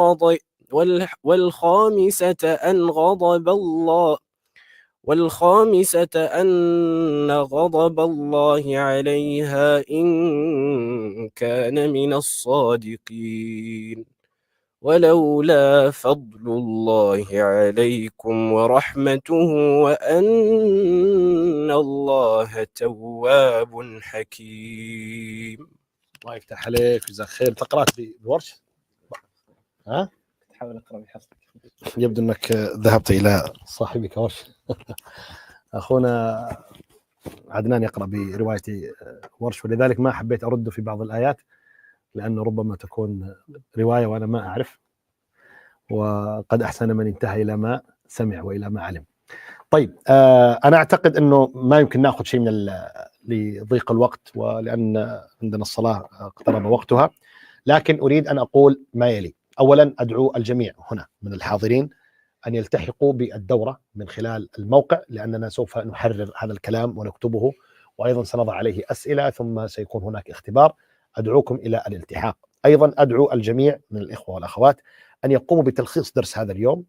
غضب الله عليها إن كان من الصادقين. ولولا فضل الله عليكم ورحمته وأن الله تواب حكيم. الله يفتح عليك جزاك خير. تقرأت بورش؟ ها؟ تحاول أقرأ بحفظك. يبدو أنك ذهبت إلى صاحبك ورش. أخونا عدنان يقرأ برواية ورش ولذلك ما حبيت أرد في بعض الآيات لأنه ربما تكون رواية وأنا ما أعرف، وقد أحسن من انتهى إلى ما سمع وإلى ما علم. طيب أنا أعتقد أنه ما يمكن نأخذ شيء من لضيق الوقت ولأن عندنا الصلاة اقترب وقتها، لكن أريد أن أقول ما يلي. أولا أدعو الجميع هنا من الحاضرين أن يلتحقوا بالدورة من خلال الموقع، لأننا سوف نحرر هذا الكلام ونكتبه، وأيضا سنضع عليه أسئلة، ثم سيكون هناك اختبار. أدعوكم إلى الالتحاق. أيضا أدعو الجميع من الإخوة والأخوات أن يقوموا بتلخيص درس هذا اليوم،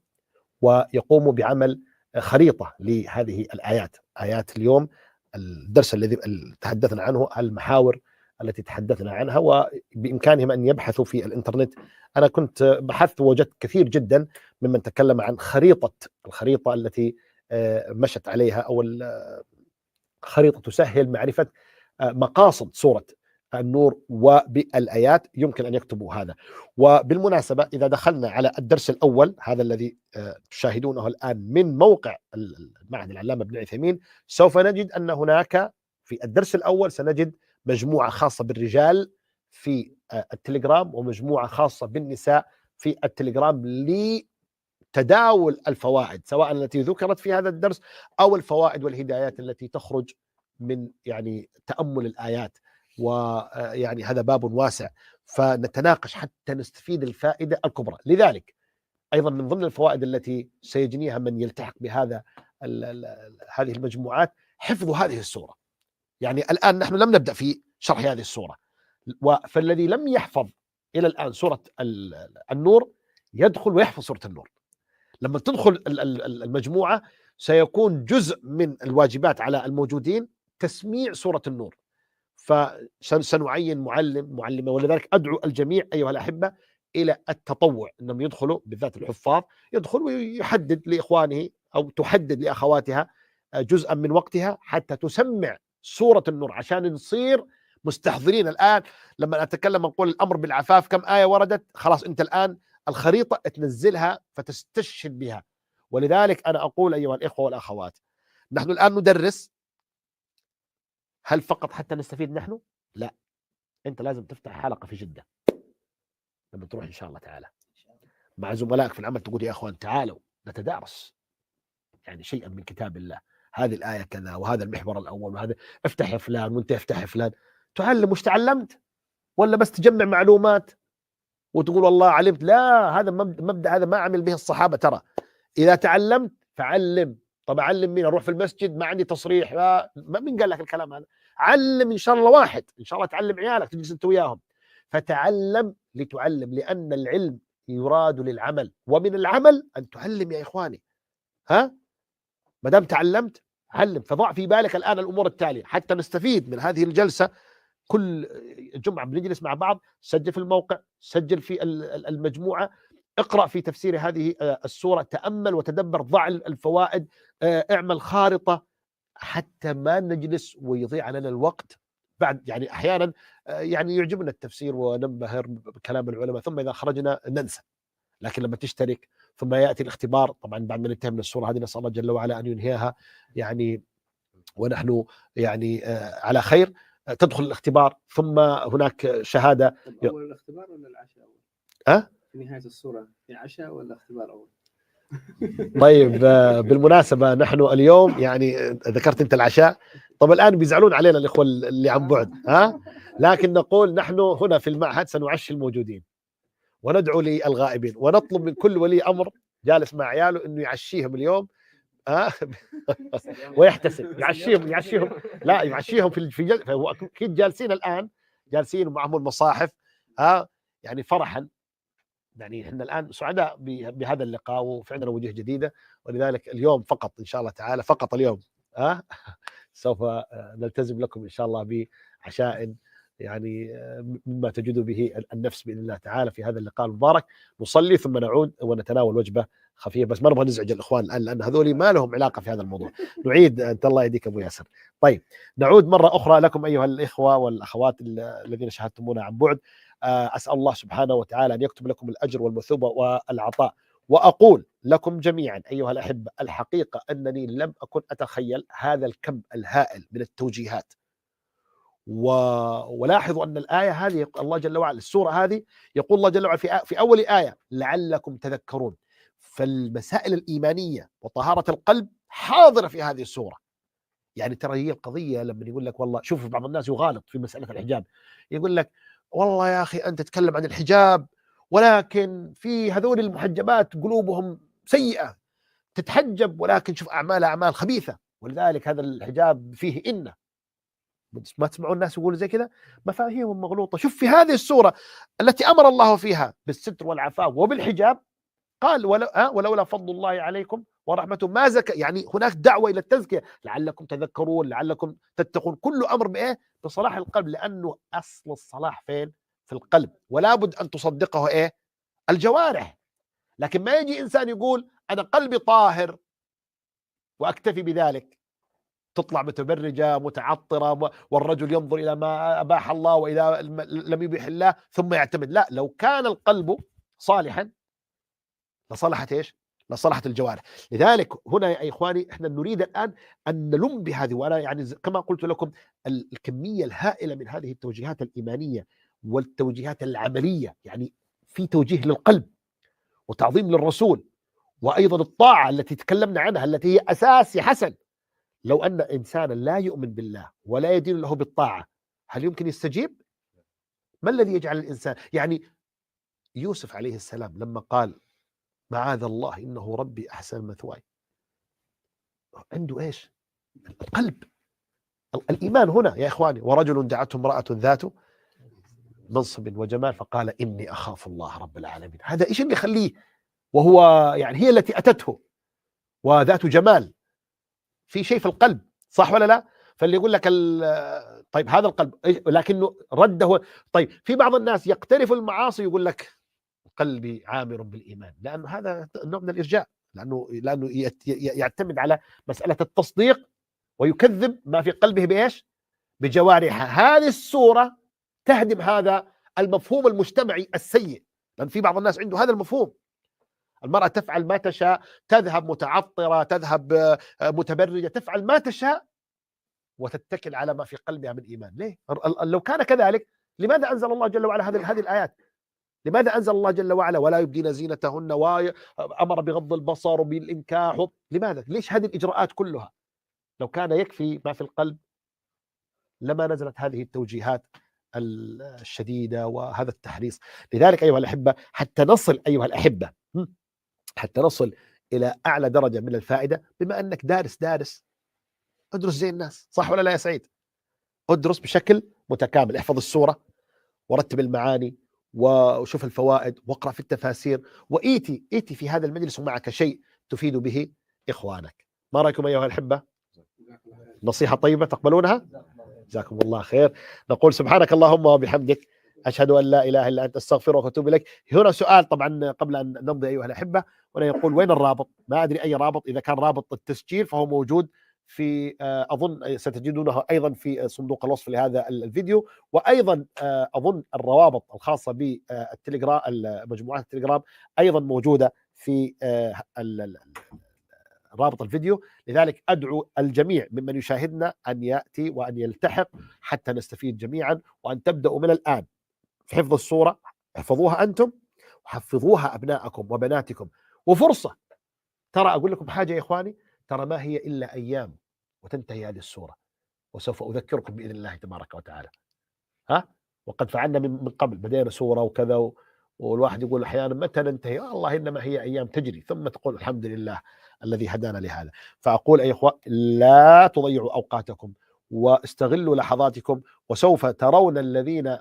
ويقوموا بعمل خريطة لهذه الآيات، آيات اليوم الدرس الذي تحدثنا عنه، المحاور التي تحدثنا عنها، وبإمكانهم أن يبحثوا في الإنترنت. أنا كنت بحثت ووجدت كثير جدا ممن تكلم عن الخريطة التي مشت عليها، أو الخريطة تسهل معرفة مقاصد سورة النور وبالآيات، يمكن أن يكتبوا هذا. وبالمناسبة إذا دخلنا على الدرس الأول، هذا الذي تشاهدونه الآن من موقع المعهد العلامة ابن عثيمين، سوف نجد أن هناك في الدرس الأول سنجد مجموعة خاصة بالرجال في التليجرام، ومجموعة خاصة بالنساء في التليجرام لتداول الفوائد، سواء التي ذكرت في هذا الدرس أو الفوائد والهدايات التي تخرج من يعني تأمل الآيات. ويعني هذا باب واسع، فنتناقش حتى نستفيد الفائدة الكبرى. لذلك أيضا من ضمن الفوائد التي سيجنيها من يلتحق بهذا هذه المجموعات حفظ هذه السورة. يعني الآن نحن لم نبدأ في شرح هذه السورة، فالذي لم يحفظ إلى الآن سورة النور يدخل ويحفظ سورة النور. لما تدخل المجموعة سيكون جزء من الواجبات على الموجودين تسميع سورة النور، فسنعين معلمة. ولذلك أدعو الجميع أيها الأحبة إلى التطوع، أنهم يدخلوا، بالذات الحفاظ، يدخل ويحدد لإخوانه أو تحدد لأخواتها جزءا من وقتها حتى تسمع سورة النور، عشان نصير مستحضرين. الآن لما أتكلم نقول الأمر بالعفاف كم آية وردت، خلاص أنت الآن الخريطة تنزلها فتستشهد بها. ولذلك أنا أقول أيها الإخوة والأخوات، نحن الآن ندرس، هل فقط حتى نستفيد نحن؟ لا، أنت لازم تفتح حلقة في جدة لما تروح إن شاء الله تعالى مع زملائك في العمل، تقول يا أخوان تعالوا نتدارس يعني شيئا من كتاب الله، هذه الآية كذا، وهذا المحور الأول، وهذا افتح يا فلان وانت افتح يا فلان. تعلم. وش تعلمت؟ ولا بس تجمع معلومات وتقول والله علمت؟ لا، هذا مبدأ هذا ما عمل به الصحابة. ترى إذا تعلمت فعلم. طب أعلم مين؟ أروح في المسجد ما عندي تصريح، مين قال لك الكلام هذا؟ علم إن شاء الله واحد، إن شاء الله تعلم عيالك تجلس أنت وياهم. فتعلم لتعلم، لأن العلم يراد للعمل، ومن العمل أن تعلم يا إخواني. ها؟ ما دام تعلمت علم. فضع في بالك الآن الأمور التالية حتى نستفيد من هذه الجلسة. كل جمعة بنجلس مع بعض، سجل في الموقع، سجل في المجموعة، اقرأ في تفسير هذه السورة، تأمل وتدبر، ضع الفوائد، اعمل خارطة، حتى ما نجلس ويضيع علينا الوقت. بعد يعني أحيانا يعني يعجبنا التفسير وننبهر بكلام العلماء، ثم إذا خرجنا ننسى. لكن لما تشترك ثم يأتي الاختبار، طبعا بعد ما ننتهي من السورة هذه نسأل الله جل وعلا أن ينهيها يعني ونحن يعني على خير، تدخل الاختبار ثم هناك شهادة. أول الاختبار ولا العشاء أول؟ في نهاية السورة في عشاء ولا اختبار أول؟ طيب بالمناسبة نحن اليوم يعني ذكرت أنت العشاء، طب الآن بيزعلون علينا الإخوة اللي عن بعد، لكن نقول نحن هنا في المعهد سنعشي الموجودين وندعو للغائبين، ونطلب من كل ولي أمر جالس مع عياله إنه يعشيهم اليوم ويحتسب، يعشيهم لا يعشيهم في هو أكيد جالسين الآن، جالسين ومعهم المصاحف يعني فرحا. يعني احنا الآن سعداء بهذا اللقاء، وفي عندنا وجوه جديدة، ولذلك اليوم فقط إن شاء الله تعالى، فقط اليوم سوف نلتزم لكم إن شاء الله بعشاء يعني مما تجد به النفس بإذن الله تعالى في هذا اللقاء المبارك. نصلي ثم نعود ونتناول وجبة خفيفة، بس ما نبغى نزعج الإخوان الآن لأن هذول ما لهم علاقة في هذا الموضوع. نعيد أنت الله يهديك أبو ياسر. طيب نعود مرة أخرى لكم أيها الإخوة والأخوات الذين شاهدتمونا عن بعد. أسأل الله سبحانه وتعالى أن يكتب لكم الأجر والمثوبة والعطاء. وأقول لكم جميعا أيها الأحبة، الحقيقة أنني لم أكن أتخيل هذا الكم الهائل من التوجيهات. ولاحظوا أن الآية هذه الله جل وعلا، السورة هذه يقول الله جل وعلا في أول آية لعلكم تذكرون. فالمسائل الإيمانية وطهارة القلب حاضرة في هذه السورة. يعني ترى هي القضية لما يقول لك والله، شوف بعض الناس يغالط في مسألة الحجاب، يقول لك والله يا أخي أنت تتكلم عن الحجاب، ولكن في هذول المحجبات قلوبهم سيئة، تتحجب ولكن شوف أعمال أعمال خبيثة، ولذلك هذا الحجاب فيه إنه. ما تسمعون الناس يقولوا زي كذا؟ مفاهيمهم مغلوطة. شوف في هذه السورة التي أمر الله فيها بالستر والعفاف وبالحجاب، قال ولولا فضل الله عليكم ورحمته ما زكى، يعني هناك دعوة إلى التزكية لعلكم تذكرون لعلكم تتقون، كل أمر بإيه؟ بصلاح القلب، لأنه أصل الصلاح فين؟ في القلب، ولا بد أن تصدقه إيه؟ الجوارح. لكن ما يجي إنسان يقول أنا قلبي طاهر وأكتفي بذلك، تطلع متبرجة متعطرة والرجل ينظر إلى ما أباح الله وإذا لم يبيح الله ثم يعتمد. لا، لو كان القلب صالحا لصلحت إيش؟ لصلحت الجوارح. لذلك هنا يا إخواني إحنا نريد الآن أن نلم بهذه، وأنا يعني كما قلت لكم الكمية الهائلة من هذه التوجيهات الإيمانية والتوجيهات العملية، يعني في توجيه للقلب وتعظيم للرسول، وأيضا الطاعة التي تكلمنا عنها التي هي أساس حسن. لو أن إنسانا لا يؤمن بالله ولا يدين له بالطاعة هل يمكن يستجيب؟ ما الذي يجعل الإنسان، يعني يوسف عليه السلام لما قال معاذ الله إنه ربي أحسن مثواي، عنده إيش؟ القلب، الإيمان هنا يا إخواني. ورجل دعته امرأة ذات منصب وجمال فقال إني أخاف الله رب العالمين. هذا إيش اللي يخليه، وهو يعني هي التي أتته وذات جمال، في شيء في القلب، صح ولا لا؟ فاللي يقول لك طيب هذا القلب لكنه رده. طيب في بعض الناس يقترف المعاصي يقول لك قلبي عامر بالإيمان، لأنه هذا نوع من الإرجاء، لأنه يعتمد على مسألة التصديق ويكذب ما في قلبه بإيش؟ بجوارحه. هذه الصورة تهدم هذا المفهوم المجتمعي السيء، لأن في بعض الناس عنده هذا المفهوم، المرأة تفعل ما تشاء، تذهب متعطرة، تذهب متبرجة، تفعل ما تشاء وتتكل على ما في قلبها من إيمان. ليه؟ لو كان كذلك لماذا أنزل الله جل وعلا هذه الآيات؟ لماذا أنزل الله جل وعلا ولا يبدين زينتهن وأمر بغض البصر وبالإنكاح؟ لماذا؟ ليش هذه الإجراءات كلها؟ لو كان يكفي ما في القلب لما نزلت هذه التوجيهات الشديدة وهذا التحريص. لذلك أيها الأحبة حتى نصل حتى نصل إلى أعلى درجة من الفائدة، بما أنك دارس ادرس زي الناس، صح ولا لا يا سعيد؟ ادرس بشكل متكامل، احفظ السورة ورتب المعاني وشوف الفوائد واقرأ في التفاسير، وإيتي في هذا المجلس ومعك شيء تفيد به إخوانك. ما رأيكم أيها الأحبة؟ نصيحة طيبة تقبلونها؟ جزاكم الله خير. نقول سبحانك اللهم وبحمدك أشهد أن لا إله إلا أنت أستغفرك وأتوب إليك. هنا سؤال طبعا قبل أن نمضي أيها الأحبة، وأنا يقول وين الرابط؟ ما أدري أي رابط، إذا كان رابط التسجيل فهو موجود في أظن ستجدونه أيضا في صندوق الوصف لهذا الفيديو، وأيضا أظن الروابط الخاصة بالتليجرام، مجموعات التليجرام أيضا موجودة في رابط الفيديو. لذلك أدعو الجميع ممن يشاهدنا أن يأتي وأن يلتحق حتى نستفيد جميعا، وأن تبدأوا من الآن في حفظ السورة، احفظوها أنتم وحفظوها أبناءكم وبناتكم. وفرصة، ترى أقول لكم حاجة يا إخواني، ترى ما هي إلا أيام وتنتهي هذه السورة، وسوف أذكركم بإذن الله تبارك وتعالى. وقد فعلنا من قبل، بدينا سورة وكذا، والواحد يقول أحيانا متى ننتهي؟ الله إنما هي أيام تجري، ثم تقول الحمد لله الذي هدانا لهذا. فأقول أي إخوة لا تضيعوا أوقاتكم واستغلوا لحظاتكم، وسوف ترون الذين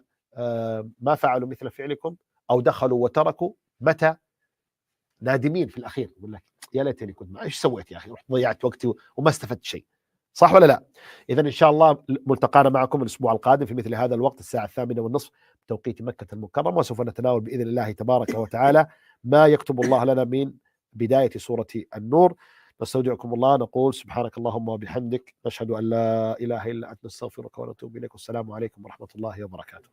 ما فعلوا مثل فعلكم أو دخلوا وتركوا متى نادمين في الأخير، يقول لك يا ليتني كنت ايش سويت يا أخي، رحت ضيعت وقتي وما استفدت شيء، صح ولا لا؟ إذن إن شاء الله ملتقانا معكم الأسبوع القادم في مثل هذا الوقت الساعة 8:30 بتوقيت مكة المكرمة، وسوف نتناول بإذن الله تبارك وتعالى ما يكتب الله لنا من بداية سورة النور. نستودعكم الله، نقول سبحانك اللهم وبحمدك، نشهد أن لا إله إلا أنت، نستغفرك ونتوب إليك، والسلام عليكم ورحمة الله وبركاته.